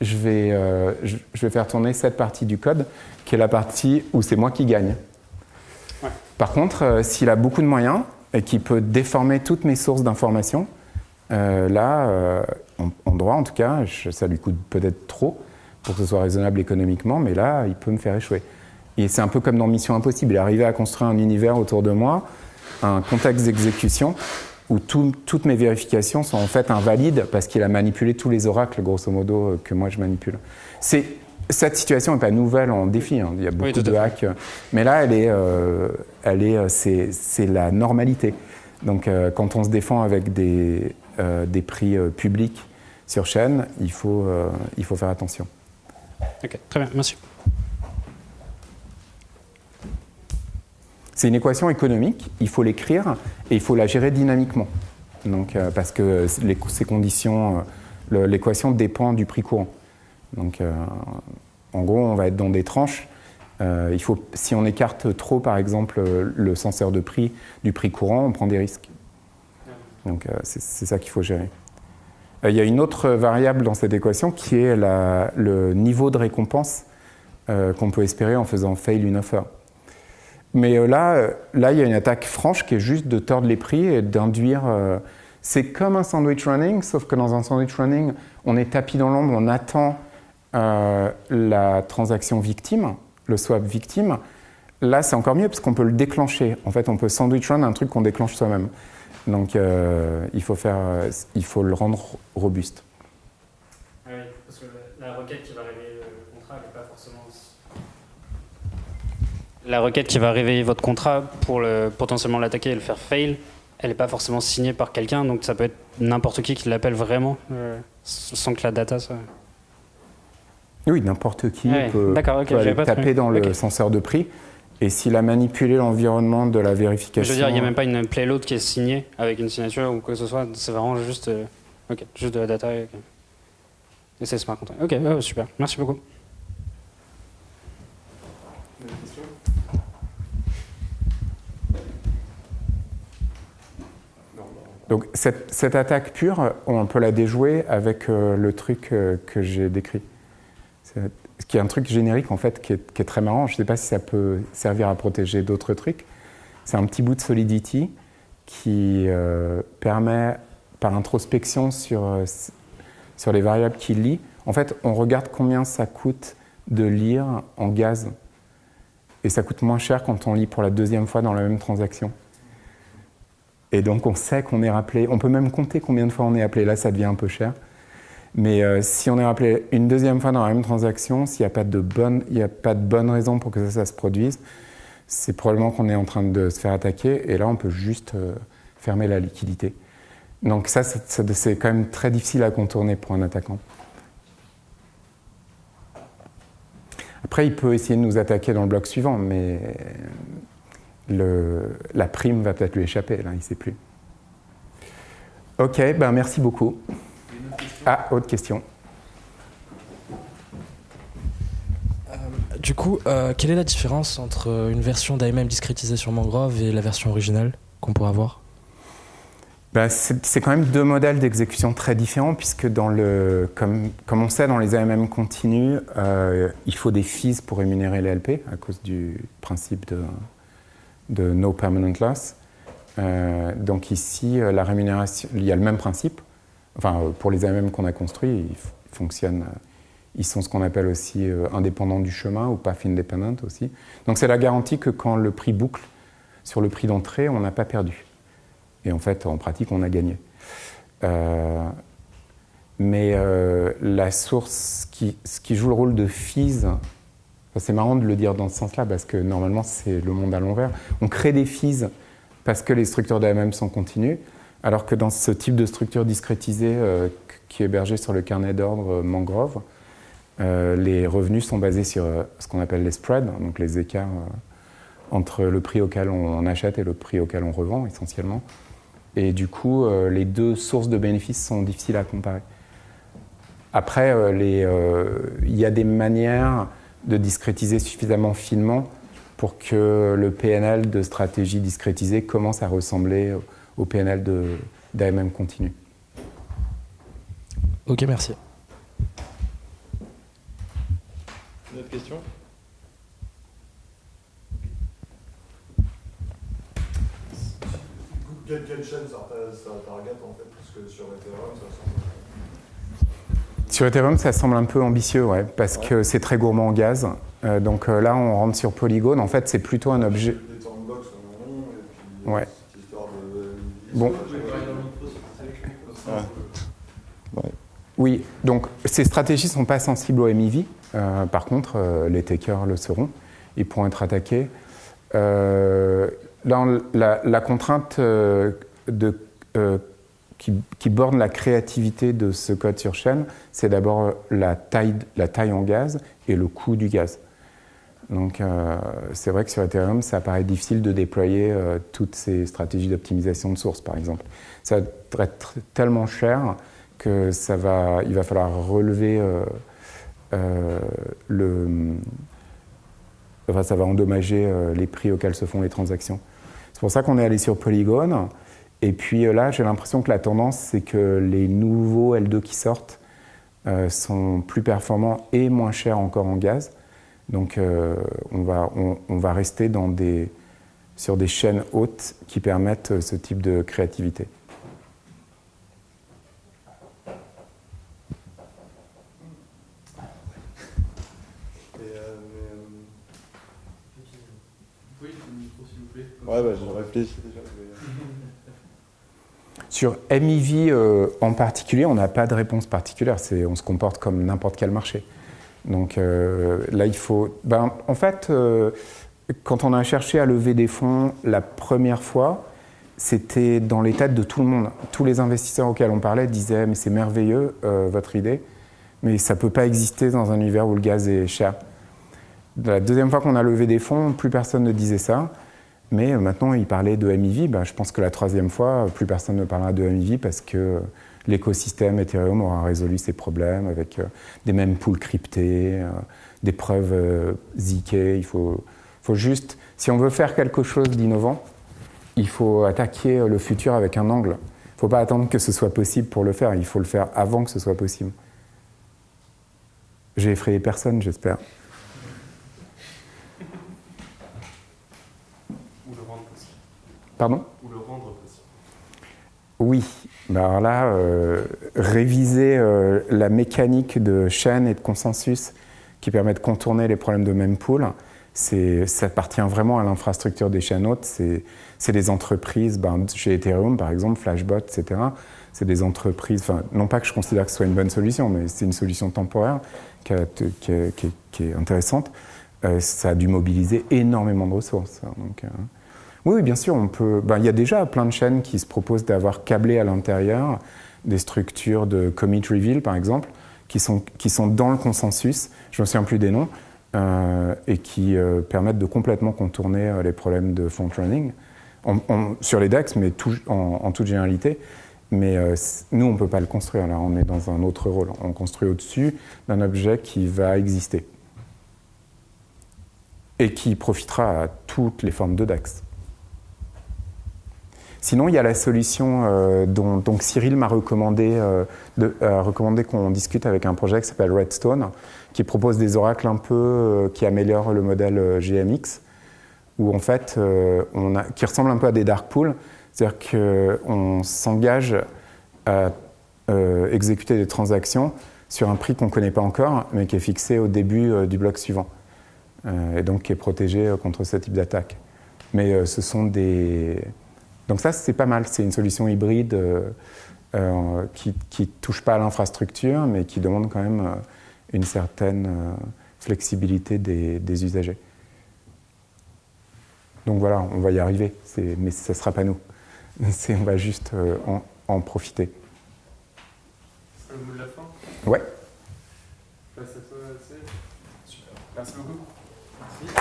je vais faire tourner cette partie du code, qui est la partie où c'est moi qui gagne. Ouais. Par contre, s'il a beaucoup de moyens et qu'il peut déformer toutes mes sources d'informations, en droit en tout cas, ça lui coûte peut-être trop pour que ce soit raisonnable économiquement, mais là, il peut me faire échouer. Et c'est un peu comme dans Mission Impossible, il est arrivé à construire un univers autour de moi, un contexte d'exécution où toutes mes vérifications sont en fait invalides parce qu'il a manipulé tous les oracles, grosso modo, que moi je manipule. Cette situation n'est pas nouvelle en défi, hein. Il y a beaucoup de hacks, mais là, c'est la normalité. Donc, quand on se défend avec des prix publics sur chaîne, il faut faire attention. Ok, très bien, merci. C'est une équation économique, il faut l'écrire et il faut la gérer dynamiquement. Donc, parce que ces conditions, l'équation dépend du prix courant. Donc, en gros, on va être dans des tranches. Si on écarte trop, par exemple, le censeur de prix du prix courant, on prend des risques. Donc, c'est ça qu'il faut gérer. Il y a une autre variable dans cette équation qui est le niveau de récompense qu'on peut espérer en faisant fail une offer. Mais là, il y a une attaque franche qui est juste de tordre les prix et d'induire... c'est comme un sandwich running, sauf que dans un sandwich running, on est tapis dans l'ombre, on attend la transaction victime, le swap victime. Là, c'est encore mieux parce qu'on peut le déclencher. En fait, on peut sandwich run un truc qu'on déclenche soi-même. Donc, il faut le rendre robuste. Oui, parce que la requête qui va réveiller le contrat, elle n'est pas forcément... La requête qui va réveiller votre contrat pour potentiellement l'attaquer et le faire fail, elle n'est pas forcément signée par quelqu'un, donc ça peut être n'importe qui l'appelle vraiment, sans que la data soit... Oui, n'importe qui peut aller taper dans le censeur de prix. Et s'il a manipulé l'environnement de la vérification... Je veux dire, il n'y a même pas une payload qui est signée avec une signature ou quoi que ce soit. C'est vraiment juste, juste de la data. Et c'est smart contract. Ok, super. Merci beaucoup. Donc cette attaque pure, on peut la déjouer avec le truc que j'ai décrit. Qui est un truc générique en fait qui est très marrant. Je ne sais pas si ça peut servir à protéger d'autres trucs. C'est un petit bout de Solidity qui permet, par introspection sur les variables qu'il lit, en fait, on regarde combien ça coûte de lire en gaz. Et ça coûte moins cher quand on lit pour la deuxième fois dans la même transaction. Et donc on sait qu'on est rappelé. On peut même compter combien de fois on est appelé. Là, ça devient un peu cher. Mais si on est rappelé une deuxième fois dans la même transaction, s'il n'y a pas de bonne raison pour que ça se produise, c'est probablement qu'on est en train de se faire attaquer. Et là, on peut juste fermer la liquidité. Donc ça, c'est quand même très difficile à contourner pour un attaquant. Après, il peut essayer de nous attaquer dans le bloc suivant, mais la prime va peut-être lui échapper, là, il ne sait plus. Ok, ben merci beaucoup. Ah, autre question. Du coup, quelle est la différence entre une version d'AMM discrétisée sur Mangrove et la version originale qu'on pourrait avoir ? Ben, c'est quand même deux modèles d'exécution très différents, puisque comme on sait, dans les AMM continus, il faut des fees pour rémunérer les LP, à cause du principe de no permanent loss. Donc ici, la rémunération, il y a le même principe. Enfin, pour les AMM qu'on a construits, ils fonctionnent, ils sont ce qu'on appelle aussi indépendants du chemin ou path independent aussi. Donc c'est la garantie que quand le prix boucle sur le prix d'entrée, on n'a pas perdu. Et en fait, en pratique, on a gagné. Mais la source, ce qui joue le rôle de fees, c'est marrant de le dire dans ce sens-là, parce que normalement, c'est le monde à l'envers. On crée des fees parce que les structures d'AMM sont continues, alors que dans ce type de structure discrétisée qui est hébergée sur le carnet d'ordre Mangrove, les revenus sont basés sur ce qu'on appelle les spreads, donc les écarts entre le prix auquel on achète et le prix auquel on revend, essentiellement. Et du coup, les deux sources de bénéfices sont difficiles à comparer. Après, il y a des manières de discrétiser suffisamment finement pour que le PNL de stratégie discrétisée commence à ressembler au PNL d'AMM continu. Ok, merci. Une autre question ? Quelle chaîne ça target en fait, parce que sur Ethereum ça semble... Sur Ethereum, ça semble un peu ambitieux, ouais, parce que c'est très gourmand en gaz. Donc là, on rentre sur Polygon. En fait, c'est plutôt un objet... Des sandbox en amont, et puis ouais. cette histoire de Bon. Oui, donc ces stratégies ne sont pas sensibles au MIV. Par contre, les takers le seront. Ils pourront être attaqués. La contrainte qui borne la créativité de ce code sur chaîne, c'est d'abord la taille en gaz et le coût du gaz. Donc c'est vrai que sur Ethereum, ça paraît difficile de déployer toutes ces stratégies d'optimisation de source, par exemple. Ça va être tellement cher que il va falloir relever ça va endommager les prix auxquels se font les transactions. C'est pour ça qu'on est allé sur Polygon. Et puis là, j'ai l'impression que la tendance, c'est que les nouveaux L2 qui sortent sont plus performants et moins chers encore en gaz. Donc on va rester sur des chaînes hautes qui permettent ce type de créativité. Ouais, je réfléchis déjà. Sur MIV en particulier, on n'a pas de réponse particulière. On se comporte comme n'importe quel marché. Donc là, il faut... en fait, quand on a cherché à lever des fonds la première fois, c'était dans les têtes de tout le monde. Tous les investisseurs auxquels on parlait disaient « mais c'est merveilleux, votre idée, mais ça ne peut pas exister dans un univers où le gaz est cher ». La deuxième fois qu'on a levé des fonds, plus personne ne disait ça. Mais maintenant, ils parlaient de MIV. Je pense que la troisième fois, plus personne ne parlera de MIV parce que l'écosystème Ethereum aura résolu ses problèmes avec des mempools cryptés, des preuves ZK. Il faut juste, si on veut faire quelque chose d'innovant, il faut attaquer le futur avec un angle. Il ne faut pas attendre que ce soit possible pour le faire. Il faut le faire avant que ce soit possible. J'ai effrayé personne, j'espère. Pardon ? Ou le rendre possible. Oui. Alors là, réviser la mécanique de chaîne et de consensus qui permet de contourner les problèmes de mempool, ça appartient vraiment à l'infrastructure des chaînes hautes. C'est des entreprises, chez Ethereum par exemple, Flashbot, etc. C'est des entreprises, non pas que je considère que ce soit une bonne solution, mais c'est une solution temporaire qui est intéressante. Ça a dû mobiliser énormément de ressources. Donc, oui, bien sûr, on peut. Il y a déjà plein de chaînes qui se proposent d'avoir câblé à l'intérieur des structures de commit reveal, par exemple, qui sont dans le consensus, je ne me souviens plus des noms, et qui permettent de complètement contourner les problèmes de front running sur les DEX, mais en toute généralité. Mais nous, on ne peut pas le construire. Là, on est dans un autre rôle. On construit au-dessus d'un objet qui va exister et qui profitera à toutes les formes de DEX. Sinon, il y a la solution dont Cyril m'a recommandé qu'on discute avec un projet qui s'appelle Redstone, qui propose des oracles un peu qui améliorent le modèle GMX, où en fait, qui ressemble un peu à des dark pools, c'est-à-dire qu'on s'engage à exécuter des transactions sur un prix qu'on ne connaît pas encore, mais qui est fixé au début du bloc suivant, et donc qui est protégé contre ce type d'attaque. Mais ce sont des... Donc ça, c'est pas mal. C'est une solution hybride qui ne touche pas à l'infrastructure, mais qui demande quand même une certaine flexibilité des usagers. Donc voilà, on va y arriver, mais ça ne sera pas nous. On va juste en profiter. C'est le mot de la fin ? Ouais. Passe à toi, Céline. Super. Merci beaucoup. Merci.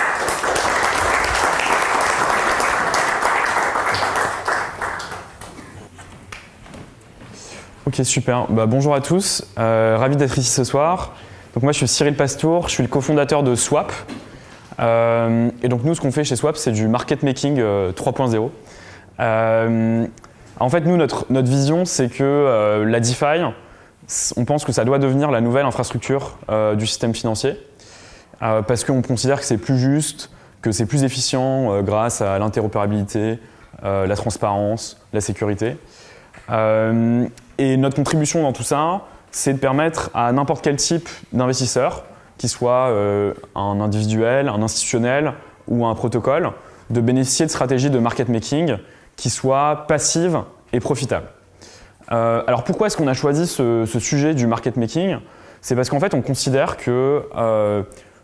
Ok, super. Bonjour à tous. Ravi d'être ici ce soir. Donc moi, je suis Cyril Pastour, je suis le cofondateur de Swap. Et donc nous, ce qu'on fait chez Swap, c'est du market making 3.0. En fait, nous, notre vision, c'est que la DeFi, on pense que ça doit devenir la nouvelle infrastructure du système financier, parce qu'on considère que c'est plus juste, que c'est plus efficient grâce à l'interopérabilité, la transparence, la sécurité. Et notre contribution dans tout ça, c'est de permettre à n'importe quel type d'investisseur, qu'il soit un individuel, un institutionnel ou un protocole, de bénéficier de stratégies de market making qui soient passives et profitable. Alors pourquoi est-ce qu'on a choisi ce sujet du market making? C'est parce qu'en fait on considère que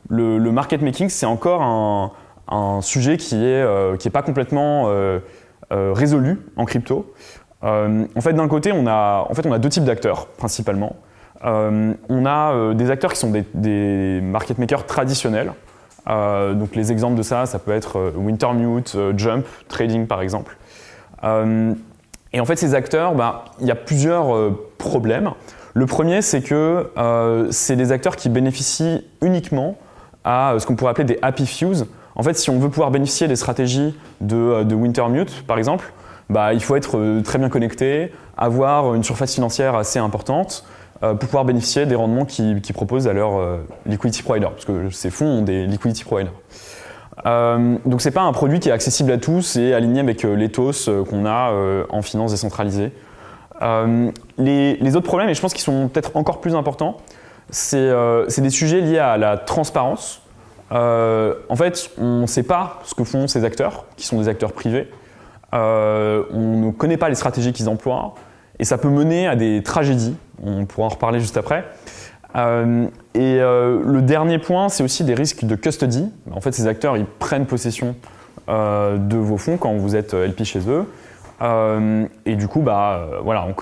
le market making c'est encore un sujet qui est pas complètement résolu en crypto. En fait d'un côté on a deux types d'acteurs principalement. On a des acteurs qui sont des market makers traditionnels. Donc les exemples de ça peut être Wintermute, Jump, Trading par exemple. Et en fait ces acteurs, il y a plusieurs problèmes. Le premier c'est que c'est des acteurs qui bénéficient uniquement à ce qu'on pourrait appeler des happy fews. En fait si on veut pouvoir bénéficier des stratégies de Wintermute par exemple, il faut être très bien connecté, avoir une surface financière assez importante, pour pouvoir bénéficier des rendements qu'ils proposent à leur liquidity provider, parce que ces fonds ont des liquidity providers. Donc c'est pas un produit qui est accessible à tous et aligné avec l'ethos qu'on a en finance décentralisée. Les autres problèmes, et je pense qu'ils sont peut-être encore plus importants, c'est des sujets liés à la transparence. En fait, on ne sait pas ce que font ces acteurs, qui sont des acteurs privés. On ne connaît pas les stratégies qu'ils emploient. Et ça peut mener à des tragédies, on pourra en reparler juste après. Le dernier point, c'est aussi des risques de custody. En fait, ces acteurs, ils prennent possession de vos fonds quand vous êtes LP chez eux. Et du coup, voilà, vous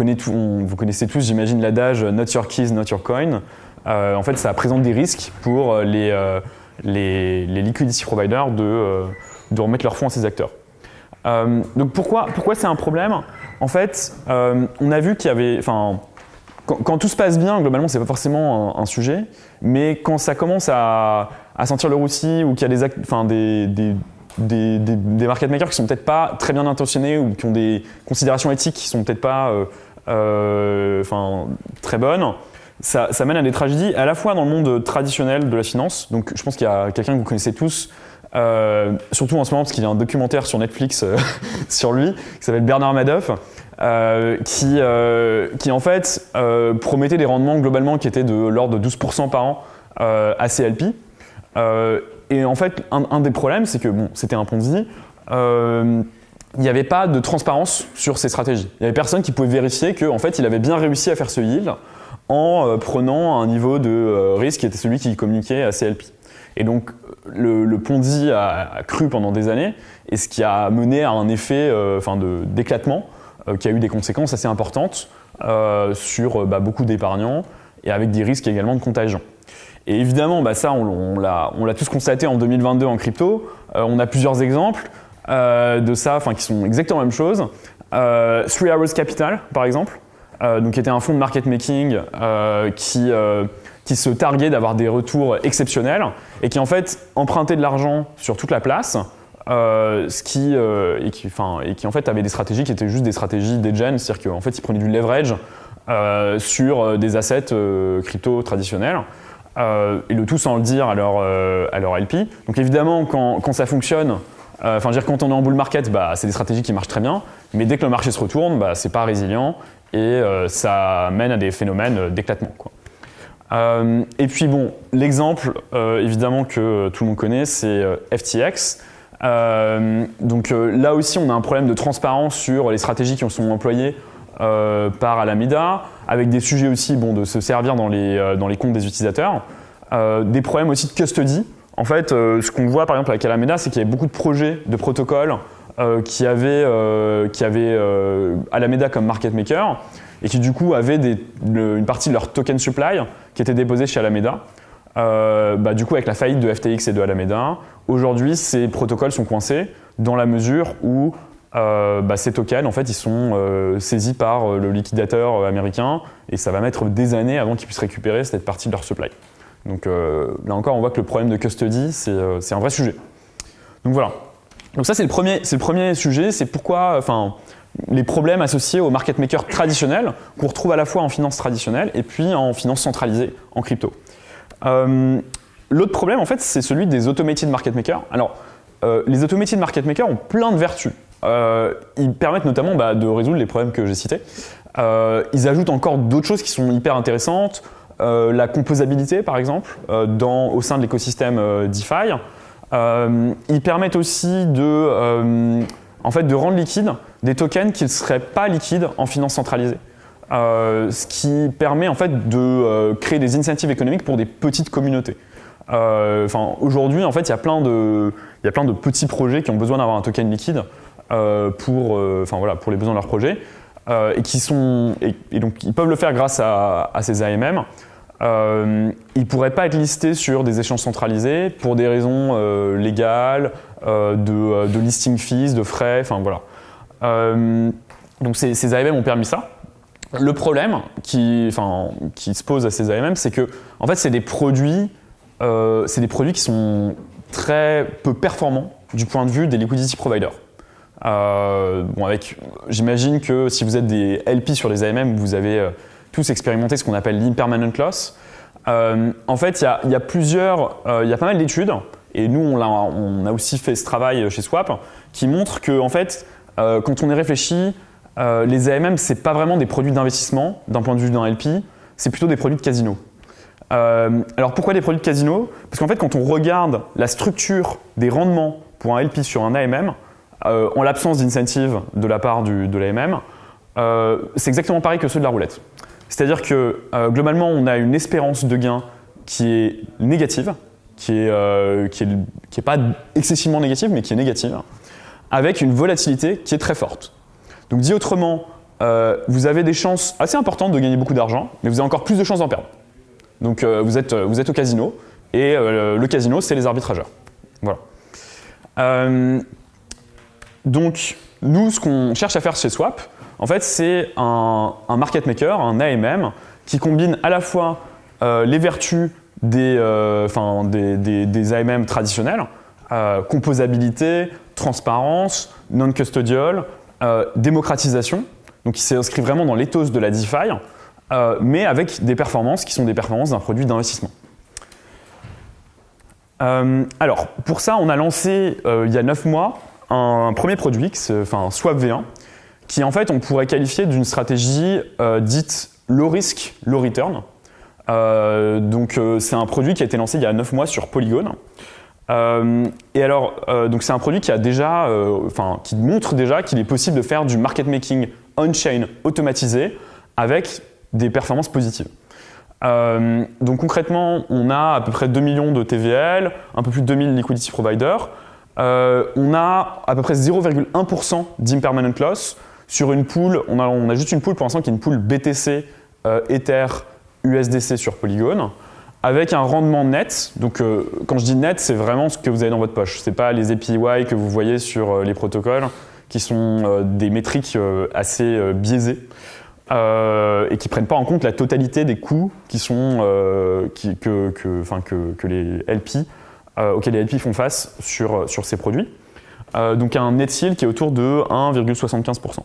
connaissez tous, j'imagine, l'adage « not your keys, not your coin ». En fait, ça présente des risques pour les liquidity providers de remettre leurs fonds à ces acteurs. Donc pourquoi c'est un problème? En fait, on a vu qu'il y avait, quand tout se passe bien, globalement, c'est pas forcément un sujet, mais quand ça commence à sentir le roussi ou qu'il y a des market makers qui sont peut-être pas très bien intentionnés ou qui ont des considérations éthiques qui sont peut-être pas très bonnes, ça mène à des tragédies à la fois dans le monde traditionnel de la finance. Donc je pense qu'il y a quelqu'un que vous connaissez tous. Surtout en ce moment parce qu'il y a un documentaire sur Netflix sur lui qui s'appelle Bernard Madoff qui en fait promettait des rendements globalement qui étaient de l'ordre de 12% par an à CLP. Et en fait un des problèmes c'est que c'était un Ponzi, il n'y avait pas de transparence sur ces stratégies. Il n'y avait personne qui pouvait vérifier qu'en fait il avait bien réussi à faire ce yield en prenant un niveau de risque qui était celui qui communiquait à CLP. Et donc le Ponzi a cru pendant des années, et ce qui a mené à un effet d'éclatement qui a eu des conséquences assez importantes sur beaucoup d'épargnants et avec des risques également de contagion. Et évidemment, ça on l'a tous constaté en 2022 en crypto. On a plusieurs exemples de ça, qui sont exactement la même chose. Three Arrows Capital, par exemple, qui était un fonds de market making qui se targuait d'avoir des retours exceptionnels et qui en fait empruntait de l'argent sur toute la place, qui en fait avait des stratégies qui étaient juste des stratégies degen, c'est-à-dire qu'en fait ils prenaient du leverage sur des assets crypto traditionnels, et le tout sans le dire à leur LP. Donc évidemment quand ça fonctionne, quand on est en bull market, c'est des stratégies qui marchent très bien, mais dès que le marché se retourne, c'est pas résilient et ça mène à des phénomènes d'éclatement, quoi. Et puis l'exemple évidemment que tout le monde connaît, c'est FTX. Là aussi on a un problème de transparence sur les stratégies qui sont employées par Alameda, avec des sujets aussi de se servir dans les comptes des utilisateurs, des problèmes aussi de custody. En fait, ce qu'on voit par exemple avec Alameda, c'est qu'il y avait beaucoup de projets de protocoles qui avaient Alameda comme market maker, et qui du coup avaient une partie de leur token supply qui était déposée chez Alameda. Du coup avec la faillite de FTX et de Alameda, aujourd'hui ces protocoles sont coincés dans la mesure où ces tokens en fait ils sont saisis par le liquidateur américain, et ça va mettre des années avant qu'ils puissent récupérer cette partie de leur supply. Donc là encore on voit que le problème de custody c'est un vrai sujet. Donc voilà. Donc ça c'est le premier sujet, c'est pourquoi les problèmes associés aux market makers traditionnels qu'on retrouve à la fois en finance traditionnelle et puis en finance centralisée, en crypto. L'autre problème, en fait, c'est celui des automated market makers. Alors, les automated market makers ont plein de vertus. Ils permettent notamment de résoudre les problèmes que j'ai cités. Ils ajoutent encore d'autres choses qui sont hyper intéressantes. La composabilité, par exemple, au sein de l'écosystème DeFi. Ils permettent aussi en fait, de rendre liquides des tokens qui ne seraient pas liquides en finance centralisée. Ce qui permet en fait de créer des incentives économiques pour des petites communautés. Aujourd'hui, en fait, il y a plein de petits projets qui ont besoin d'avoir un token liquide pour les besoins de leur projet et donc ils peuvent le faire grâce à ces AMM. Ils ne pourraient pas être listés sur des échanges centralisés pour des raisons légales, de listing fees, de frais, donc ces AMM ont permis ça. Le problème qui se pose à ces AMM, c'est que en fait, c'est des produits qui sont très peu performants du point de vue des liquidity providers. J'imagine que si vous êtes des LP sur les AMM, vous avez tous expérimenté ce qu'on appelle l'impermanent loss. En fait, il y a pas mal d'études, et nous on a aussi fait ce travail chez Swap, qui montrent que en fait, quand on y réfléchit, les AMM c'est pas vraiment des produits d'investissement d'un point de vue d'un LP, c'est plutôt des produits de casino. Alors pourquoi des produits de casino? Parce qu'en fait, quand on regarde la structure des rendements pour un LP sur un AMM, en l'absence d'incentive de la part de l'AMM, c'est exactement pareil que ceux de la roulette. C'est-à-dire que globalement, on a une espérance de gain qui est négative, qui est pas excessivement négative, mais qui est négative, avec une volatilité qui est très forte. Donc dit autrement, vous avez des chances assez importantes de gagner beaucoup d'argent, mais vous avez encore plus de chances d'en perdre. Donc vous êtes au casino, et le casino, c'est les arbitrageurs. Voilà. Donc nous, ce qu'on cherche à faire chez Swap, en fait, c'est un market maker, un AMM, qui combine à la fois les vertus des AMM traditionnels, composabilité, transparence, non-custodial, démocratisation, donc il s'inscrit vraiment dans l'éthos de la DeFi, mais avec des performances qui sont des performances d'un produit d'investissement. Alors, pour ça, on a lancé il y a 9 mois un premier produit, Swap V1, qui en fait on pourrait qualifier d'une stratégie dite low risk, low return. C'est un produit qui a été lancé il y a 9 mois sur Polygon. Donc c'est un produit qui qui montre déjà qu'il est possible de faire du market making on-chain automatisé avec des performances positives. Donc concrètement, on a à peu près 2 millions de TVL, un peu plus de 2000 liquidity providers. On a à peu près 0,1% d'impermanent loss sur une pool. On a juste une pool pour l'instant qui est une pool BTC, Ether, USDC sur Polygon, avec un rendement net. Donc quand je dis net, c'est vraiment ce que vous avez dans votre poche. Ce n'est pas les APY que vous voyez sur les protocoles, qui sont des métriques assez biaisées et qui ne prennent pas en compte la totalité des coûts qui sont, que les LP auxquels les LP font face sur ces produits. Donc un net yield qui est autour de 1,75%.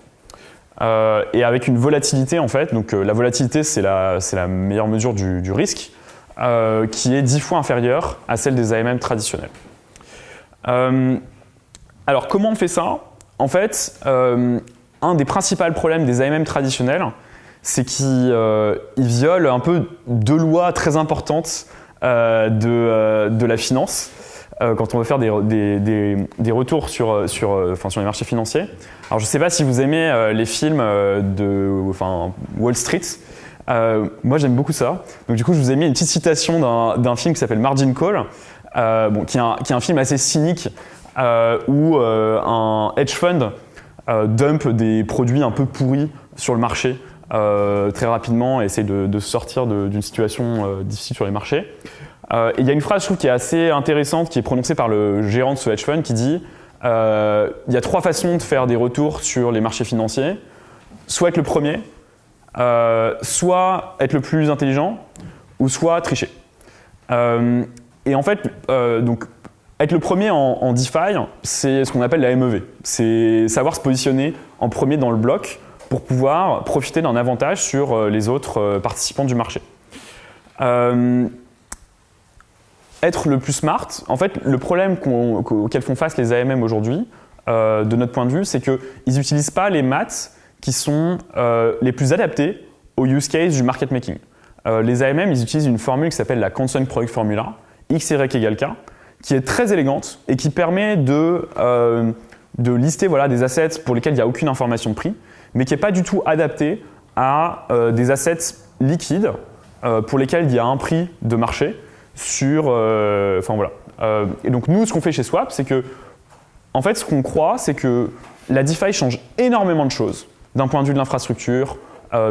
Et avec une volatilité en fait, donc la volatilité c'est la meilleure mesure du risque, qui est 10 fois inférieure à celle des AMM traditionnels. Alors comment on fait ça? En fait, un des principaux problèmes des AMM traditionnels, c'est qu'ils violent un peu 2 lois très importantes de la finance quand on veut faire des retours sur les marchés financiers. Alors je ne sais pas si vous aimez les films Wall Street. Moi j'aime beaucoup ça. Donc du coup je vous ai mis une petite citation d'un film qui s'appelle Margin Call, qui est un film assez cynique où un hedge fund dump des produits un peu pourris sur le marché très rapidement et essaie de sortir d'une situation difficile sur les marchés. Il y a une phrase, je trouve, qui est assez intéressante, qui est prononcée par le gérant de ce hedge fund, qui dit il y a 3 façons de faire des retours sur les marchés financiers. Soit être le premier, soit être le plus intelligent, ou soit tricher. Et en fait, donc, être le premier en DeFi, c'est ce qu'on appelle la MEV. C'est savoir se positionner en premier dans le bloc pour pouvoir profiter d'un avantage sur les autres participants du marché. Être le plus smart, en fait, le problème auquel font face les AMM aujourd'hui, de notre point de vue, c'est qu'ils n'utilisent pas les maths qui sont les plus adaptés au use case du market making. Les AMM, ils utilisent une formule qui s'appelle la Constant Product Formula, XY égale K, qui est très élégante et qui permet de de lister des assets pour lesquels il n'y a aucune information de prix, mais qui n'est pas du tout adapté à des assets liquides pour lesquels il y a un prix de marché sur... et donc nous, ce qu'on fait chez Swap, c'est que, en fait, ce qu'on croit, c'est que la DeFi change énormément de choses d'un point de vue de l'infrastructure,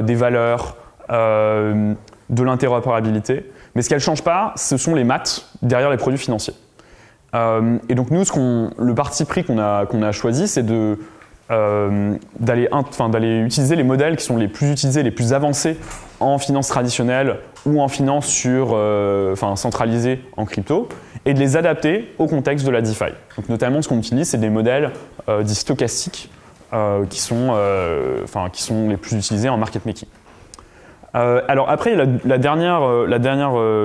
des valeurs, de l'interopérabilité. Mais ce qu'elle ne change pas, ce sont les maths derrière les produits financiers. Et donc nous, le parti pris qu'on a choisi, c'est d'aller utiliser les modèles qui sont les plus utilisés, les plus avancés en finance traditionnelle ou en finance centralisée en crypto, et de les adapter au contexte de la DeFi. Donc notamment, ce qu'on utilise, c'est des modèles dits stochastiques qui sont les plus utilisés en market making. Alors après, la dernière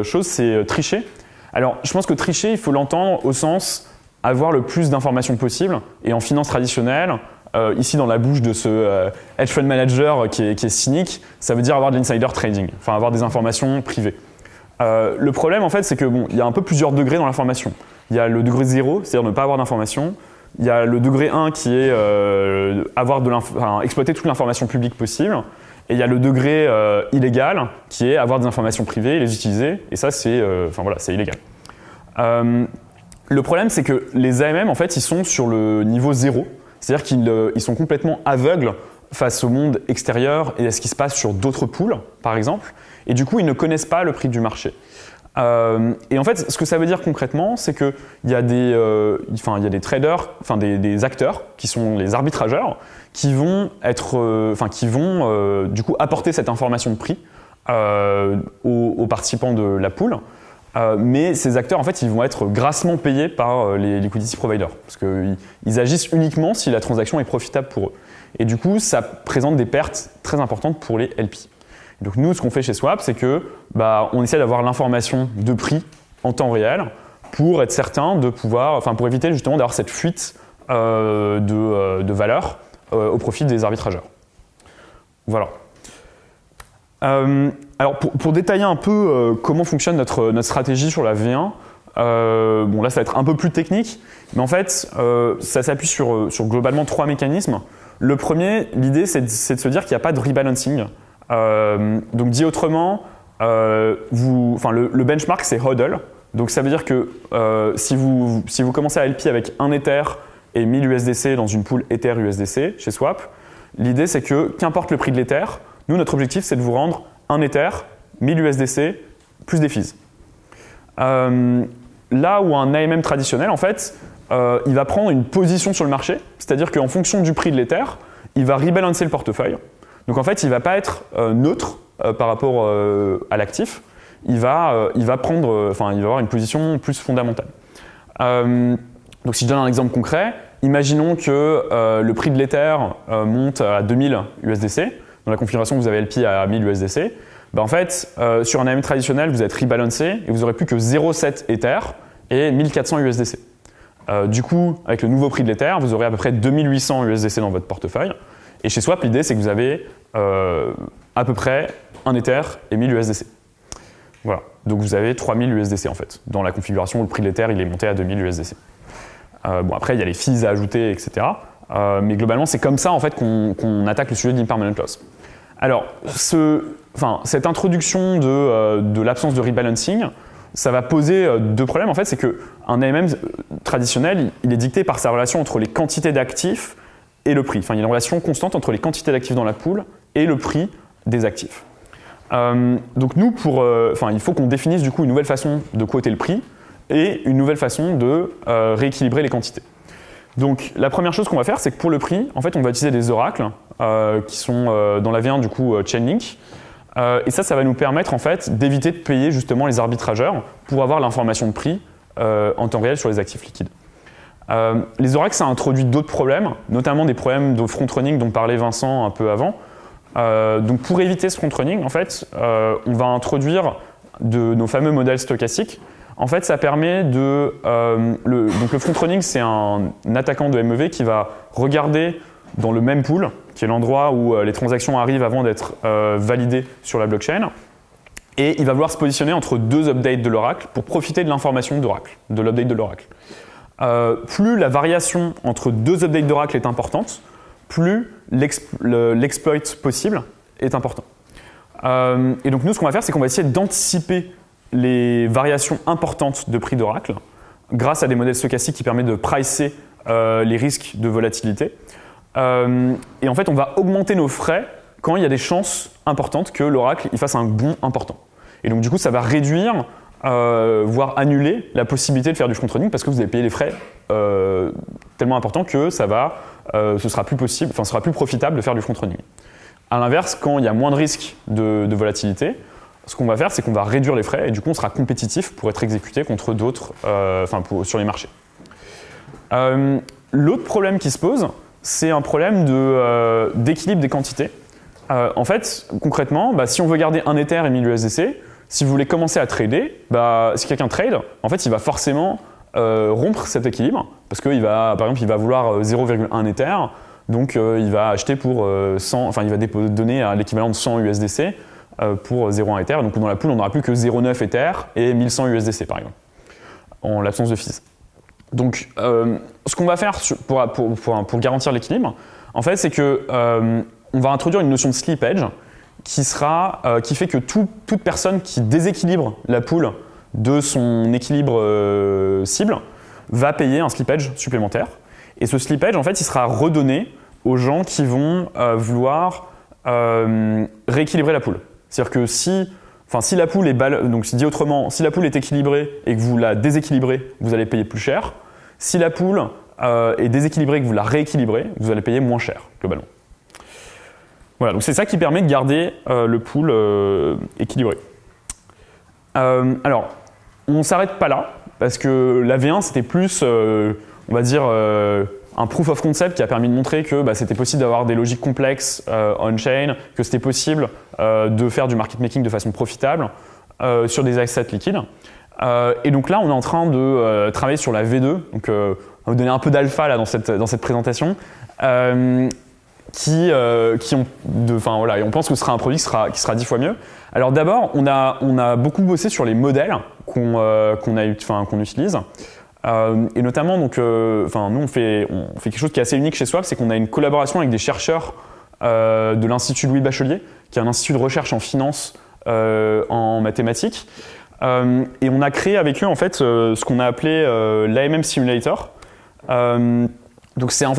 chose, c'est tricher. Alors je pense que tricher, il faut l'entendre au sens avoir le plus d'informations possible. Et en finance traditionnelle, ici dans la bouche de ce hedge fund manager qui est cynique, ça veut dire avoir de l'insider trading, enfin avoir des informations privées. Le problème en fait, c'est que il y a un peu plusieurs degrés dans l'information. Il y a le degré 0, c'est-à-dire ne pas avoir d'informations. Il y a le degré 1 qui est exploiter toute l'information publique possible. Et il y a le degré illégal qui est avoir des informations privées et les utiliser. Et ça, c'est illégal. Le problème, c'est que les AMM, en fait, ils sont sur le niveau 0. C'est-à-dire qu'ils sont complètement aveugles face au monde extérieur et à ce qui se passe sur d'autres pools, par exemple. Et du coup, ils ne connaissent pas le prix du marché. Et en fait, ce que ça veut dire concrètement, c'est qu'il y a des traders, des acteurs qui sont les arbitrageurs, qui vont du coup apporter cette information de prix aux participants de la pool. Mais ces acteurs, en fait, ils vont être grassement payés par les liquidity providers, parce qu'ils agissent uniquement si la transaction est profitable pour eux. Et du coup, ça présente des pertes très importantes pour les LP. Donc nous, ce qu'on fait chez Swap, c'est que on essaie d'avoir l'information de prix en temps réel pour être certain de pouvoir, pour éviter justement d'avoir cette fuite de valeur au profit des arbitrageurs. Voilà. Alors pour détailler un peu comment fonctionne notre stratégie sur la V1, là ça va être un peu plus technique, mais en fait ça s'appuie sur globalement 3 mécanismes. Le premier, l'idée c'est de se dire qu'il n'y a pas de rebalancing. Donc dit autrement, le benchmark c'est HODL. Donc ça veut dire que si vous commencez à LP avec 1 Ether et 1000 USDC dans une pool Ether USDC chez Swap, l'idée c'est que qu'importe le prix de l'Ether, nous notre objectif c'est de vous rendre 1 Ether, 1000 USDC plus des fees. Là où un AMM traditionnel en fait, il va prendre une position sur le marché, c'est-à-dire qu'en fonction du prix de l'Ether, il va rebalancer le portefeuille. Donc en fait, il ne va pas être neutre par rapport à l'actif, il va avoir une position plus fondamentale. Donc si je donne un exemple concret, imaginons que le prix de l'Ether monte à 2000 USDC, dans la configuration vous avez LP à 1000 USDC, en fait, sur un AMM traditionnel, vous êtes rebalancé et vous n'aurez plus que 0,7 Ether et 1400 USDC. Du coup, avec le nouveau prix de l'Ether, vous aurez à peu près 2800 USDC dans votre portefeuille. Et chez Swap, l'idée, c'est que vous avez à peu près 1 Ether et 1000 USDC. Voilà. Donc vous avez 3000 USDC en fait. Dans la configuration où le prix de l'Ether il est monté à 2000 USDC. Après, il y a les fees à ajouter, etc. Mais globalement, c'est comme ça en fait qu'on attaque le sujet de l'impermanent loss. Alors, cette introduction de l'absence de rebalancing, ça va poser 2 problèmes. En fait, c'est qu'un AMM traditionnel, il est dicté par sa relation entre les quantités d'actifs et le prix. Il y a une relation constante entre les quantités d'actifs dans la pool et le prix des actifs. Donc nous, il faut qu'on définisse du coup une nouvelle façon de quoter le prix et une nouvelle façon de rééquilibrer les quantités. Donc la première chose qu'on va faire, c'est que pour le prix, en fait, on va utiliser des oracles qui sont dans la V1 du coup Chainlink. Et ça va nous permettre en fait d'éviter de payer justement les arbitrageurs pour avoir l'information de prix en temps réel sur les actifs liquides. Les oracles, ça introduit d'autres problèmes, notamment des problèmes de front-running dont parlait Vincent un peu avant. Donc pour éviter ce front-running, en fait, on va introduire nos fameux modèles stochastiques. En fait, ça permet donc le front-running, c'est un attaquant de MEV qui va regarder dans le même pool, qui est l'endroit où les transactions arrivent avant d'être validées sur la blockchain. Et il va vouloir se positionner entre 2 updates de l'oracle pour profiter de l'information d'oracle, de l'update de l'oracle. plus la variation entre 2 updates d'Oracle est importante, plus l'exploit possible est important. Et donc nous, ce qu'on va faire, c'est qu'on va essayer d'anticiper les variations importantes de prix d'Oracle grâce à des modèles stochastiques qui permettent de pricer les risques de volatilité. Et en fait, on va augmenter nos frais quand il y a des chances importantes que l'Oracle fasse un bond important. Et donc du coup, ça va réduire, voire annuler la possibilité de faire du front-running parce que vous allez payer les frais tellement importants que ce sera plus possible, ce sera plus profitable de faire du front-running. A l'inverse, quand il y a moins de risques de volatilité, ce qu'on va faire, c'est qu'on va réduire les frais et du coup, on sera compétitif pour être exécuté contre d'autres, sur les marchés. L'autre problème qui se pose, c'est un problème d'équilibre des quantités. En fait, concrètement, si on veut garder 1 Ether et 1000 USDC, si vous voulez commencer à trader, si quelqu'un trade, en fait, il va forcément rompre cet équilibre parce qu'il va, par exemple, il va vouloir 0,1 Ether, donc il va acheter pour 100, il va donner à l'équivalent de 100 USDC pour 0,1 Ether. Donc dans la pool, on n'aura plus que 0,9 Ether et 1100 USDC par exemple, en l'absence de fees. Donc ce qu'on va faire pour garantir l'équilibre, en fait, c'est que on va introduire une notion de slippage qui fait que toute personne qui déséquilibre la pool de son équilibre cible va payer un slippage supplémentaire. Et ce slippage, en fait, il sera redonné aux gens qui vont vouloir rééquilibrer la pool. C'est-à-dire que si la pool est donc dit autrement, si la pool est équilibrée et que vous la déséquilibrez, vous allez payer plus cher. Si la pool est déséquilibrée et que vous la rééquilibrez, vous allez payer moins cher globalement. Voilà, donc c'est ça qui permet de garder le pool équilibré. Alors, on ne s'arrête pas là, parce que la V1, c'était plus, on va dire, un proof of concept qui a permis de montrer que c'était possible d'avoir des logiques complexes on-chain, que c'était possible de faire du market making de façon profitable sur des assets liquides. Et donc là, on est en train de travailler sur la V2, donc on va vous donner un peu d'alpha là, dans cette présentation. Et on pense que ce sera un produit qui sera 10 fois mieux. Alors d'abord, on a beaucoup bossé sur les modèles qu'on utilise. Et notamment, nous on fait quelque chose qui est assez unique chez Swap, c'est qu'on a une collaboration avec des chercheurs de l'Institut Louis Bachelier, qui est un institut de recherche en finance en mathématiques. Et on a créé avec eux en fait ce qu'on a appelé l'AMM Simulator. Donc c'est un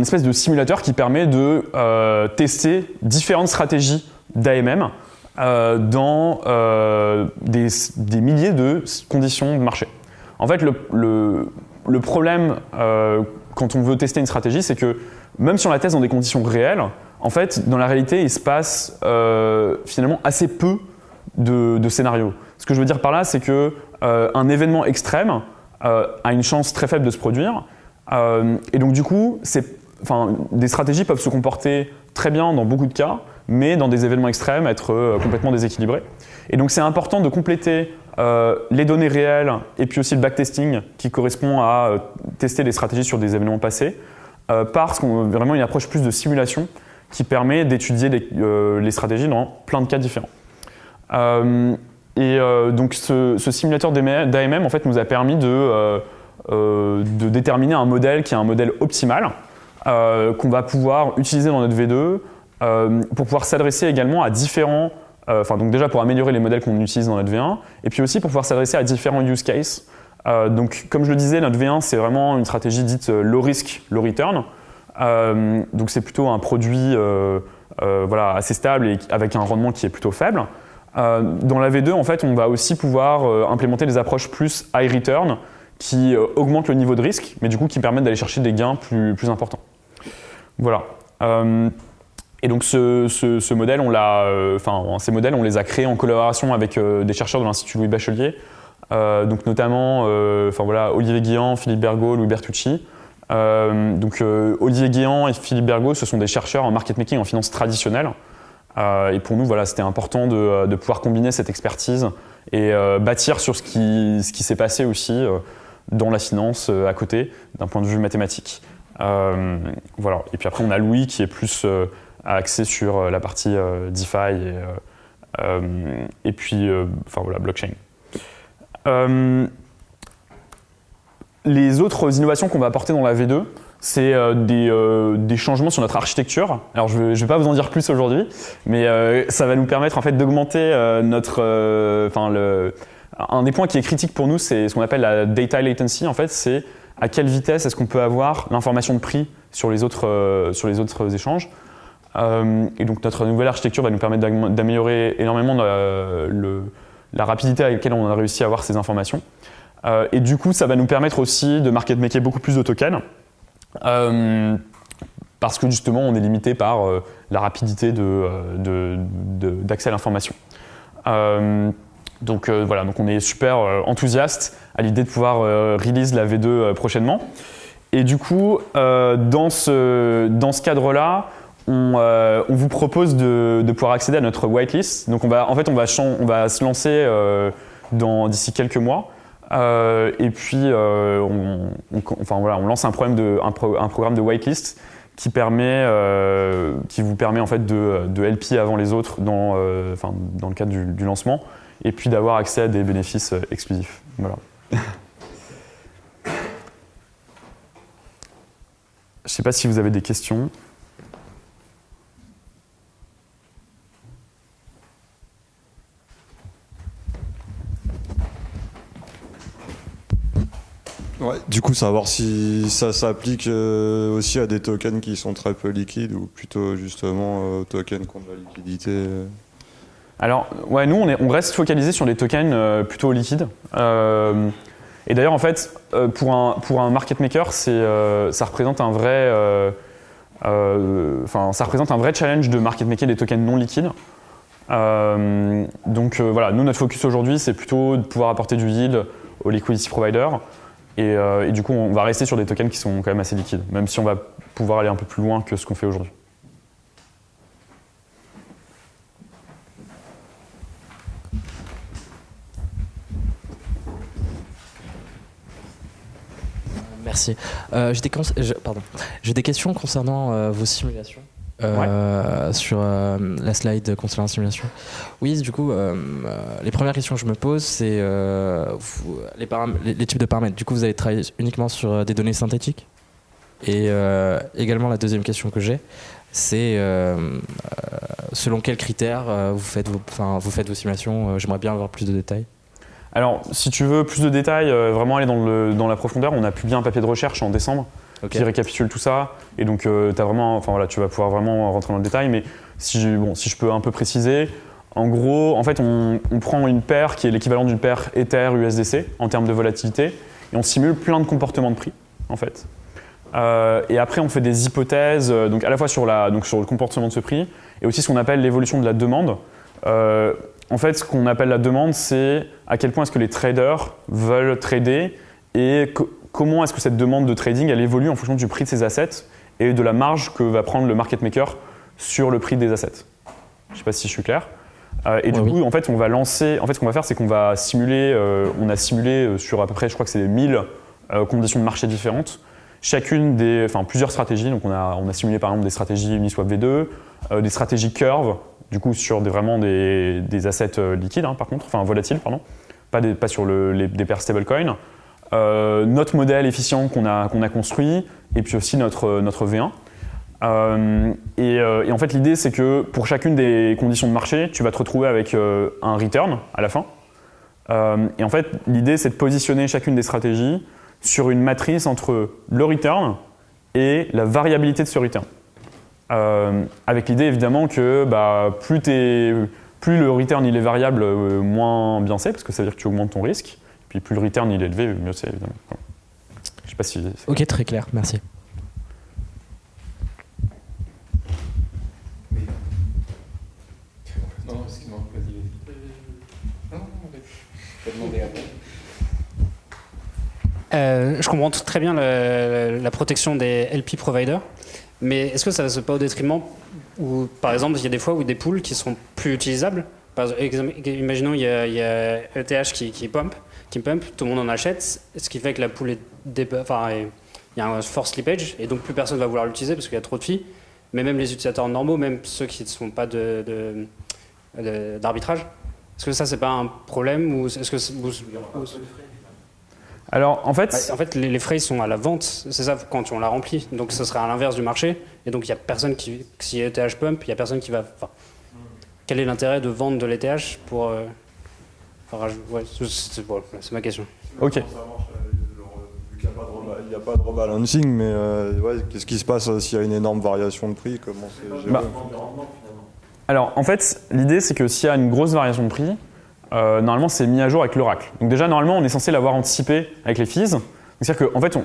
espèce de simulateur qui permet de tester différentes stratégies d'AMM dans des milliers de conditions de marché. En fait, le problème quand on veut tester une stratégie, c'est que même si on la teste dans des conditions réelles, en fait, dans la réalité, il se passe finalement assez peu de scénarios. Ce que je veux dire par là, c'est que un événement extrême a une chance très faible de se produire. Et donc du coup, des stratégies peuvent se comporter très bien dans beaucoup de cas, mais dans des événements extrêmes, être complètement déséquilibrées. Et donc c'est important de compléter les données réelles et puis aussi le backtesting qui correspond à tester les stratégies sur des événements passés par vraiment une approche plus de simulation qui permet d'étudier les stratégies dans plein de cas différents. Donc ce simulateur d'AMM en fait, nous a permis de déterminer un modèle qui est un modèle optimal qu'on va pouvoir utiliser dans notre V2 pour pouvoir s'adresser également à différents, donc déjà pour améliorer les modèles qu'on utilise dans notre V1 et puis aussi pour pouvoir s'adresser à différents use cases. Donc comme je le disais, notre V1 c'est vraiment une stratégie dite low risk, low return. Donc c'est plutôt un produit assez stable et avec un rendement qui est plutôt faible. Dans la V2 en fait on va aussi pouvoir implémenter des approches plus high return qui augmentent le niveau de risque, mais du coup qui permettent d'aller chercher des gains plus importants. Voilà. Et donc ce modèle, ces modèles, on les a créés en collaboration avec des chercheurs de l'Institut Louis Bachelier, donc notamment Olivier Guéant, Philippe Bergaud, Louis Bertucci. Olivier Guéant et Philippe Bergaud, ce sont des chercheurs en market making en finance traditionnelle. Et pour nous, c'était important de pouvoir combiner cette expertise et bâtir sur ce qui s'est passé aussi dans la finance à côté, d'un point de vue mathématique. Voilà. Et puis après, on a Louis qui est plus axé sur la partie DeFi et puis blockchain. Les autres innovations qu'on va apporter dans la V2, c'est des changements sur notre architecture. Alors je vais pas vous en dire plus aujourd'hui, mais ça va nous permettre en fait d'augmenter un des points qui est critique pour nous, c'est ce qu'on appelle la data latency. En fait, c'est à quelle vitesse est-ce qu'on peut avoir l'information de prix sur les autres échanges. Et donc notre nouvelle architecture va nous permettre d'améliorer énormément la rapidité avec laquelle on a réussi à avoir ces informations. Et du coup, ça va nous permettre aussi de market maker beaucoup plus de tokens. Parce que justement, on est limité par la rapidité d'accès à l'information. Donc voilà, donc on est super enthousiaste à l'idée de pouvoir release la V2 prochainement. Et du coup, dans ce cadre-là, on vous propose de pouvoir accéder à notre whitelist. Donc on va se lancer d'ici quelques mois. Et puis on lance un programme de whitelist qui vous permet en fait de LP avant les autres dans le cadre du lancement, et puis d'avoir accès à des bénéfices exclusifs. Voilà. Je ne sais pas si vous avez des questions. Ouais, du coup, savoir si ça s'applique aussi à des tokens qui sont très peu liquides ou plutôt justement aux tokens qui ont de la liquidité. Alors, ouais, nous, on reste focalisé sur des tokens plutôt liquides. Et d'ailleurs, en fait, pour un market maker, ça représente un vrai challenge de market maker des tokens non liquides. Donc voilà, nous, notre focus aujourd'hui, c'est plutôt de pouvoir apporter du yield aux liquidity providers. Et du coup, on va rester sur des tokens qui sont quand même assez liquides, même si on va pouvoir aller un peu plus loin que ce qu'on fait aujourd'hui. Merci. J'ai des questions concernant vos simulations. Sur la slide concernant la simulation. Oui, du coup, les premières questions que je me pose, c'est les types de paramètres. Du coup, vous allez travailler uniquement sur des données synthétiques. Et également, la deuxième question que j'ai, c'est selon quels critères vous faites vos simulations. J'aimerais bien avoir plus de détails. Alors, si tu veux plus de détails, vraiment aller dans la profondeur, on a publié un papier de recherche en décembre. Qui récapitule tout ça, et donc tu vas pouvoir vraiment rentrer dans le détail, mais si je peux un peu préciser, en gros, en fait, on prend une paire qui est l'équivalent d'une paire Ether USDC en termes de volatilité, et on simule plein de comportements de prix, en fait. Et après, on fait des hypothèses, donc à la fois sur le comportement de ce prix, et aussi ce qu'on appelle l'évolution de la demande. En fait, ce qu'on appelle la demande, c'est à quel point est-ce que les traders veulent trader, et comment est-ce que cette demande de trading elle évolue en fonction du prix de ces assets et de la marge que va prendre le market maker sur le prix des assets. Je ne sais pas si je suis clair. Du coup, en fait, on va lancer. En fait, ce qu'on va faire, c'est qu'on va simuler. On a simulé sur à peu près, je crois que c'est 1000 conditions de marché différentes. Plusieurs stratégies. Donc, on a simulé par exemple des stratégies Uniswap V2, des stratégies curve, du coup sur des assets liquides, par contre, enfin volatiles, pardon, pas sur des paires stablecoin. Notre modèle efficient qu'on a construit, et puis aussi notre V1. Et en fait, l'idée, c'est que pour chacune des conditions de marché, tu vas te retrouver avec un return à la fin. Et en fait, l'idée, c'est de positionner chacune des stratégies sur une matrice entre le return et la variabilité de ce return. Avec l'idée, évidemment, que plus le return il est variable, moins bien c'est, parce que ça veut dire que tu augmentes ton risque. Puis plus le return il est élevé, mieux c'est évidemment. Je sais pas si. Ok, très clair, merci. Non, excuse-moi, vas-y. Non, je vais demander après. Je comprends très bien la protection des LP providers, mais est-ce que ça ne se passe pas au détriment où, par exemple, il y a des fois où des pools qui sont plus utilisables. Par exemple, imaginons il y a ETH qui pump, tout le monde en achète, ce qui fait que la pool il y a un force slippage et donc plus personne va vouloir l'utiliser parce qu'il y a trop de fees. Mais même les utilisateurs normaux, même ceux qui ne sont pas d'arbitrage, Est-ce que ça, c'est pas un problème ou est-ce que Alors, en fait, les frais ils sont à la vente, c'est ça, quand on la remplit. Donc, ce serait à l'inverse du marché. Et donc, il y a personne qui, si ETH pump, il y a personne qui va. Enfin, quel est l'intérêt de vendre de l'ETH pour ouais, c'est ma question. ok. Vu qu'il n'y a pas de rebalancing, mais ouais, qu'est-ce qui se passe s'il y a une énorme variation de prix? Comment c'est géré? Alors, en fait, l'idée, c'est que s'il y a une grosse variation de prix, normalement, c'est mis à jour avec l'oracle. Donc déjà, normalement, on est censé l'avoir anticipé avec les fees. C'est-à-dire qu'en fait,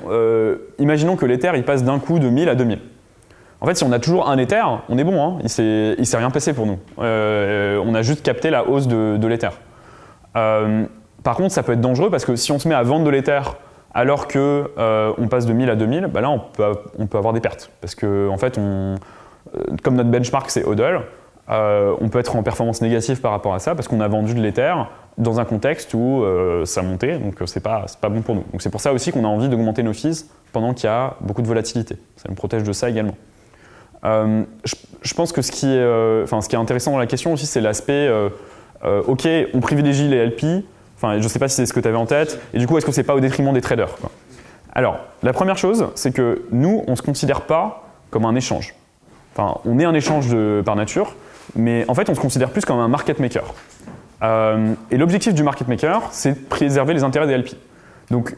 imaginons que l'Ether, il passe d'un coup de 1000 à 2000. En fait, si on a toujours un Ether, on est bon, hein. Il s'est rien passé pour nous. On a juste capté la hausse de l'Ether. Par contre, ça peut être dangereux parce que si on se met à vendre de l'Ether alors que on passe de 1000 à 2000, bah là, on peut avoir des pertes. Parce que, en fait, comme notre benchmark, c'est HODL, on peut être en performance négative par rapport à ça parce qu'on a vendu de l'Ether dans un contexte où ça montait, donc c'est pas bon pour nous. Donc c'est pour ça aussi qu'on a envie d'augmenter nos fees pendant qu'il y a beaucoup de volatilité. Ça nous protège de ça également. Je pense que ce qui est intéressant dans la question aussi, c'est l'aspect ok, on privilégie les LP, enfin je sais pas si c'est ce que tu avais en tête, et du coup est-ce que c'est pas au détriment des traders, quoi. Alors, la première chose, c'est que nous, on se considère pas comme un échange. Enfin, on est un échange par nature, mais en fait, on se considère plus comme un market maker. Et l'objectif du market maker, c'est de préserver les intérêts des LP. Donc,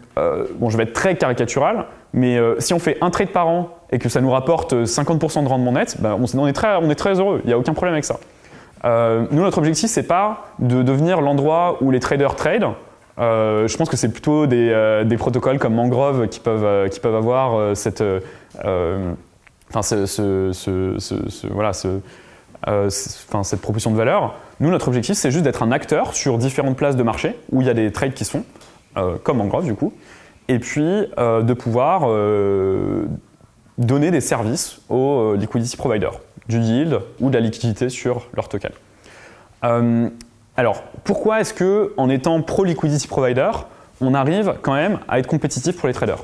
bon, je vais être très caricatural, mais si on fait un trade par an et que ça nous rapporte 50% de rendement net, bah, on est très heureux, il n'y a aucun problème avec ça. Nous, notre objectif, c'est pas de devenir l'endroit où les traders trade. Je pense que c'est plutôt des protocoles comme Mangrove qui peuvent avoir cette proposition de valeur. Nous, notre objectif, c'est juste d'être un acteur sur différentes places de marché où il y a des trades qui se font, comme Mangrove du coup, et puis de pouvoir donner des services aux liquidity providers, du yield ou de la liquidité sur leur token. Alors, pourquoi est-ce qu'en étant pro-liquidity provider, on arrive quand même à être compétitif pour les traders?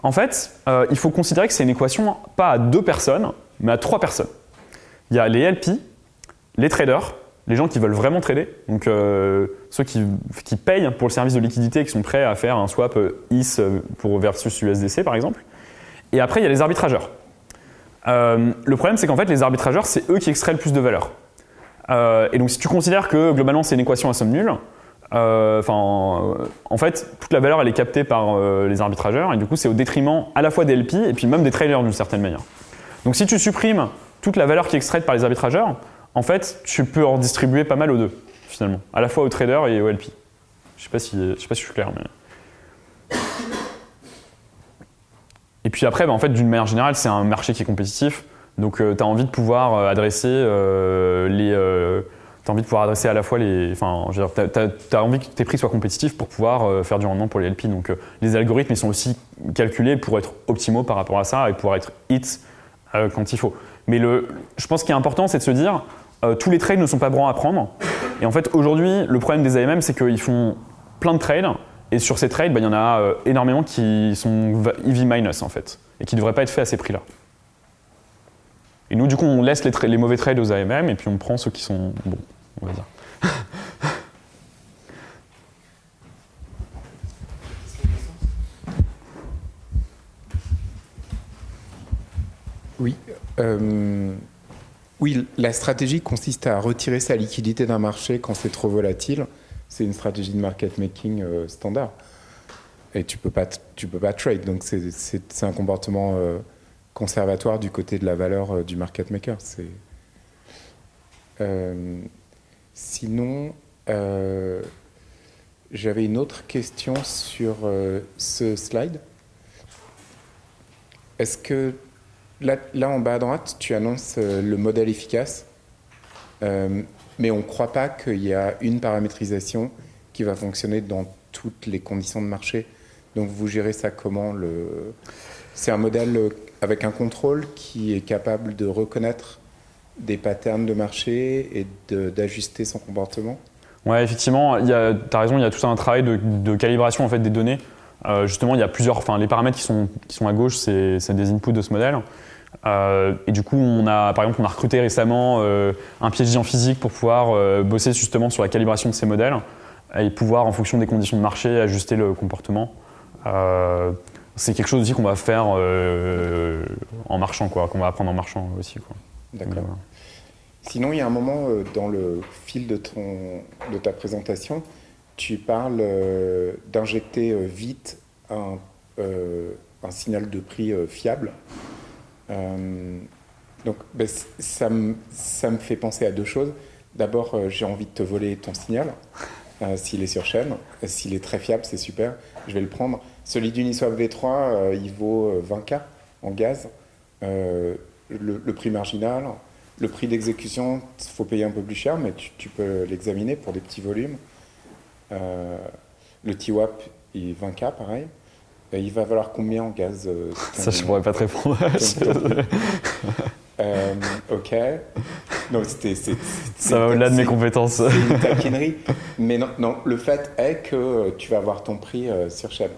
En fait, il faut considérer que c'est une équation pas à 2 personnes, mais à 3 personnes. Il y a les LP, les traders, les gens qui veulent vraiment trader, donc ceux qui payent pour le service de liquidité et qui sont prêts à faire un swap ETH versus USDC par exemple. Et après, il y a les arbitrageurs. Le problème, c'est qu'en fait, les arbitrageurs, c'est eux qui extraient le plus de valeur. Et donc, si tu considères que globalement, c'est une équation à somme nulle, en fait, toute la valeur, elle est captée par les arbitrageurs, et du coup, c'est au détriment à la fois des LP et puis même des traders d'une certaine manière. Donc, si tu supprimes toute la valeur qui est extraite par les arbitrageurs, en fait, tu peux en distribuer pas mal aux deux, finalement, à la fois aux traders et aux LP. Je sais pas si je suis clair, mais... Et puis après, en fait, d'une manière générale, c'est un marché qui est compétitif, donc tu as envie de pouvoir adresser t'as envie de pouvoir adresser à la fois les... Enfin, je veux dire, t'as envie que tes prix soient compétitifs pour pouvoir faire du rendement pour les LP. Donc les algorithmes, ils sont aussi calculés pour être optimaux par rapport à ça et pouvoir être hits quand il faut. Mais je pense qu'il est important, c'est de se dire, tous les trades ne sont pas bons à prendre. Et en fait, aujourd'hui, le problème des AMM, c'est qu'ils font plein de trades. Et sur ces trades, il y en a énormément qui sont EV- en fait, et qui ne devraient pas être faits à ces prix-là. Et nous, du coup, on laisse les mauvais trades aux AMM et puis on prend ceux qui sont bons, on va dire. Oui. Oui, la stratégie consiste à retirer sa liquidité d'un marché quand c'est trop volatile. C'est une stratégie de market making standard. Et tu peux pas trade. Donc c'est un comportement conservatoire du côté de la valeur du market maker. Sinon, j'avais une autre question sur ce slide. Est-ce que là en bas à droite, tu annonces le modèle efficace, mais on ne croit pas qu'il y a une paramétrisation qui va fonctionner dans toutes les conditions de marché. Donc vous gérez ça comment? C'est un modèle avec un contrôle qui est capable de reconnaître des patterns de marché et d'ajuster son comportement? Ouais, effectivement, tu as raison, il y a tout un travail de calibration en fait, des données. Justement, il y a plusieurs, les paramètres qui sont à gauche, c'est des inputs de ce modèle. Et du coup, par exemple, on a recruté récemment un PhD en physique pour pouvoir bosser justement sur la calibration de ces modèles et pouvoir, en fonction des conditions de marché, ajuster le comportement. C'est quelque chose aussi qu'on va faire en marchant, quoi, qu'on va apprendre en marchant aussi, quoi. D'accord. Sinon, il y a un moment dans le fil de ta présentation, tu parles d'injecter vite un signal de prix fiable. Donc, ça me fait penser à deux choses. D'abord, j'ai envie de te voler ton signal. S'il est sur chaîne, s'il est très fiable, c'est super, je vais le prendre. Celui d'Uniswap V3, il vaut 20K en gaz. Le prix marginal, le prix d'exécution, il faut payer un peu plus cher, mais tu peux l'examiner pour des petits volumes. Le TWAP, il est 20K, pareil. Il va valoir combien en gaz Ça, je pourrais pas te répondre. Ok. Non, ça va au-delà de mes compétences. C'est une taquinerie. Mais non, le fait est que tu vas avoir ton prix sur chaîne.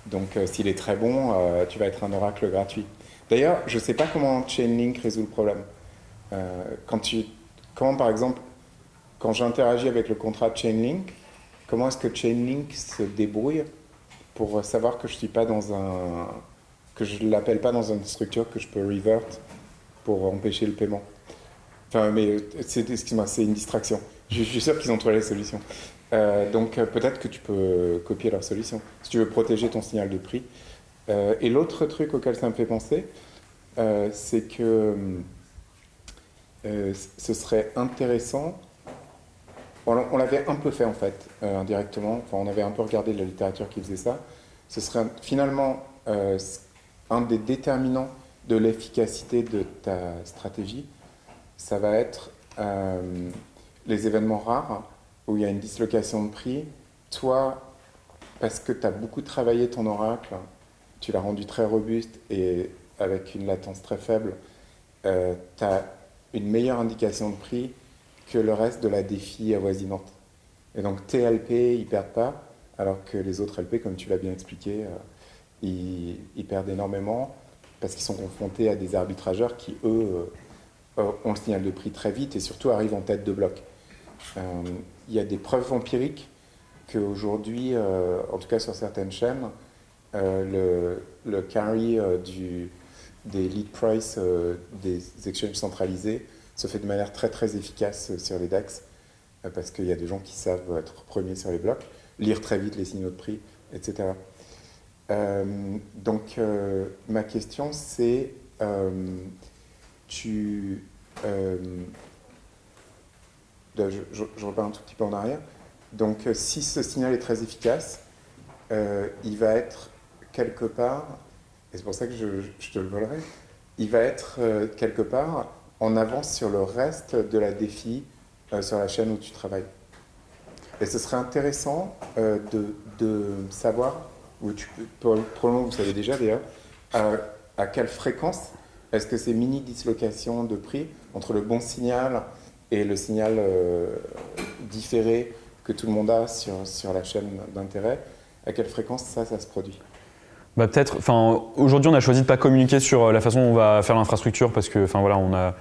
Donc, s'il est très bon, tu vas être un oracle gratuit. D'ailleurs, je ne sais pas comment Chainlink résout le problème. Par exemple, quand j'interagis avec le contrat de Chainlink, comment est-ce que Chainlink se débrouille pour savoir que je suis pas que je l'appelle pas dans une structure que je peux revert pour empêcher le paiement. Enfin, mais excuse-moi, c'est une distraction. Je suis sûr qu'ils ont trouvé la solution. Donc peut-être que tu peux copier leur solution si tu veux protéger ton signal de prix. Et l'autre truc auquel ça me fait penser, c'est que ce serait intéressant. On l'avait un peu fait en fait, indirectement. Enfin, on avait un peu regardé de la littérature qui faisait ça. Ce serait finalement un des déterminants de l'efficacité de ta stratégie. Ça va être les événements rares où il y a une dislocation de prix. Toi, parce que tu as beaucoup travaillé ton oracle, tu l'as rendu très robuste et avec une latence très faible, tu as une meilleure indication de prix que le reste de la défi avoisinante. Et donc tes LP, ils ne perdent pas, alors que les autres LP, comme tu l'as bien expliqué, ils perdent énormément parce qu'ils sont confrontés à des arbitrageurs qui, eux, ont le signal de prix très vite et surtout arrivent en tête de bloc. Il y a des preuves empiriques qu'aujourd'hui, en tout cas sur certaines chaînes, le carry des lead price des exchanges centralisés se fait de manière très très efficace sur les DEX parce qu'il y a des gens qui savent être premiers sur les blocs, lire très vite les signaux de prix, etc. Donc ma question c'est je repars un tout petit peu en arrière. Donc si ce signal est très efficace, il va être quelque part, et c'est pour ça que je te le volerai, il va être quelque part en avance sur le reste de la défi sur la chaîne où tu travailles. Et ce serait intéressant de savoir, probablement vous savez déjà d'ailleurs, à quelle fréquence est-ce que ces mini-dislocations de prix entre le bon signal et le signal différé que tout le monde a sur la chaîne d'intérêt, à quelle fréquence ça se produit? Peut-être. Enfin, aujourd'hui, on a choisi de pas communiquer sur la façon dont on va faire l'infrastructure parce que, enfin voilà,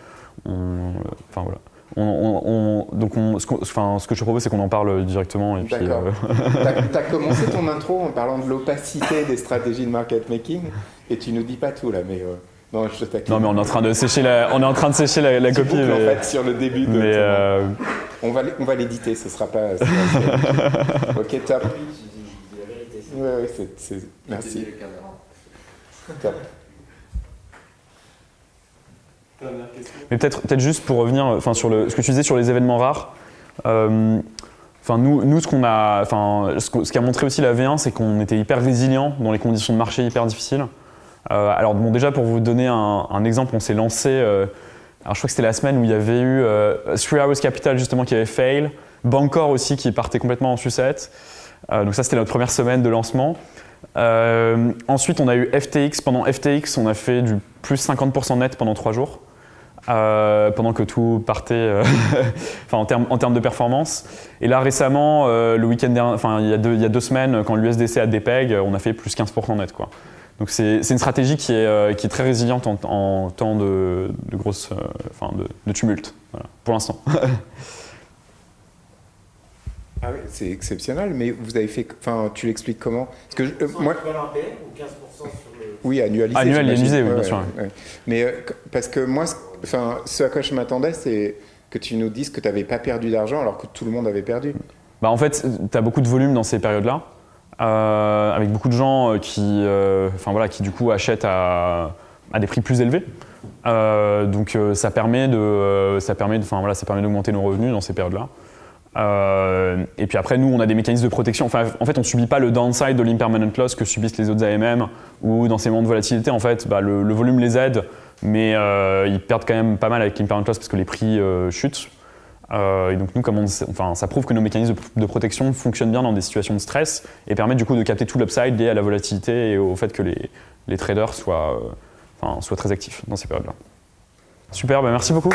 ce que je te propose, c'est qu'on en parle directement. D'accord. Tu as commencé ton intro en parlant de l'opacité des stratégies de market making et tu nous dis pas tout là, mais non, je t'accuse. Non, mais on est en train de sécher la copie. En fait, sur le début de. On va l'éditer, ce sera pas. Ok, top. Oui, merci. Top. Mais peut-être juste pour revenir sur ce que tu disais sur les événements rares. Nous, ce qu'a montré aussi la V1, c'est qu'on était hyper résilient dans les conditions de marché hyper difficiles. Alors bon, déjà pour vous donner un exemple, on s'est lancé. Alors je crois que c'était la semaine où il y avait eu Three Hours Capital justement qui avait fail, Bancor aussi qui partait complètement en sucette. Donc ça c'était notre première semaine de lancement. Ensuite on a eu FTX. Pendant FTX on a fait du plus 50% net pendant 3 jours. Pendant que tout partait en termes de performance. Et là récemment, le week-end dernier, il y a 2 semaines, quand l'USDC a dépeg, on a fait plus 15% net, quoi. Donc c'est une stratégie qui est très résiliente en temps de tumulte, voilà, pour l'instant. Ah oui, c'est exceptionnel, mais vous avez fait, enfin, tu l'expliques comment? Parce que moi, ou 15% sur le... oui, annualisé. Annualisé, oui, ouais, bien sûr. Ouais. Mais parce que moi, enfin, ce à quoi je m'attendais, c'est que tu nous dises que tu n'avais pas perdu d'argent alors que tout le monde avait perdu. Bah, en fait, tu as beaucoup de volume dans ces périodes-là, avec beaucoup de gens qui du coup achètent à des prix plus élevés. Donc ça permet d'augmenter nos revenus dans ces périodes-là. Et puis après, nous, on a des mécanismes de protection. Enfin, en fait, on ne subit pas le downside de l'impermanent loss que subissent les autres AMM, ou dans ces moments de volatilité, en fait, le volume les aide, mais ils perdent quand même pas mal avec l'impermanent loss parce que les prix chutent. Et donc nous, ça prouve que nos mécanismes de protection fonctionnent bien dans des situations de stress et permettent du coup de capter tout l'upside lié à la volatilité et au fait que les traders soient très actifs dans ces périodes-là. Super, merci beaucoup.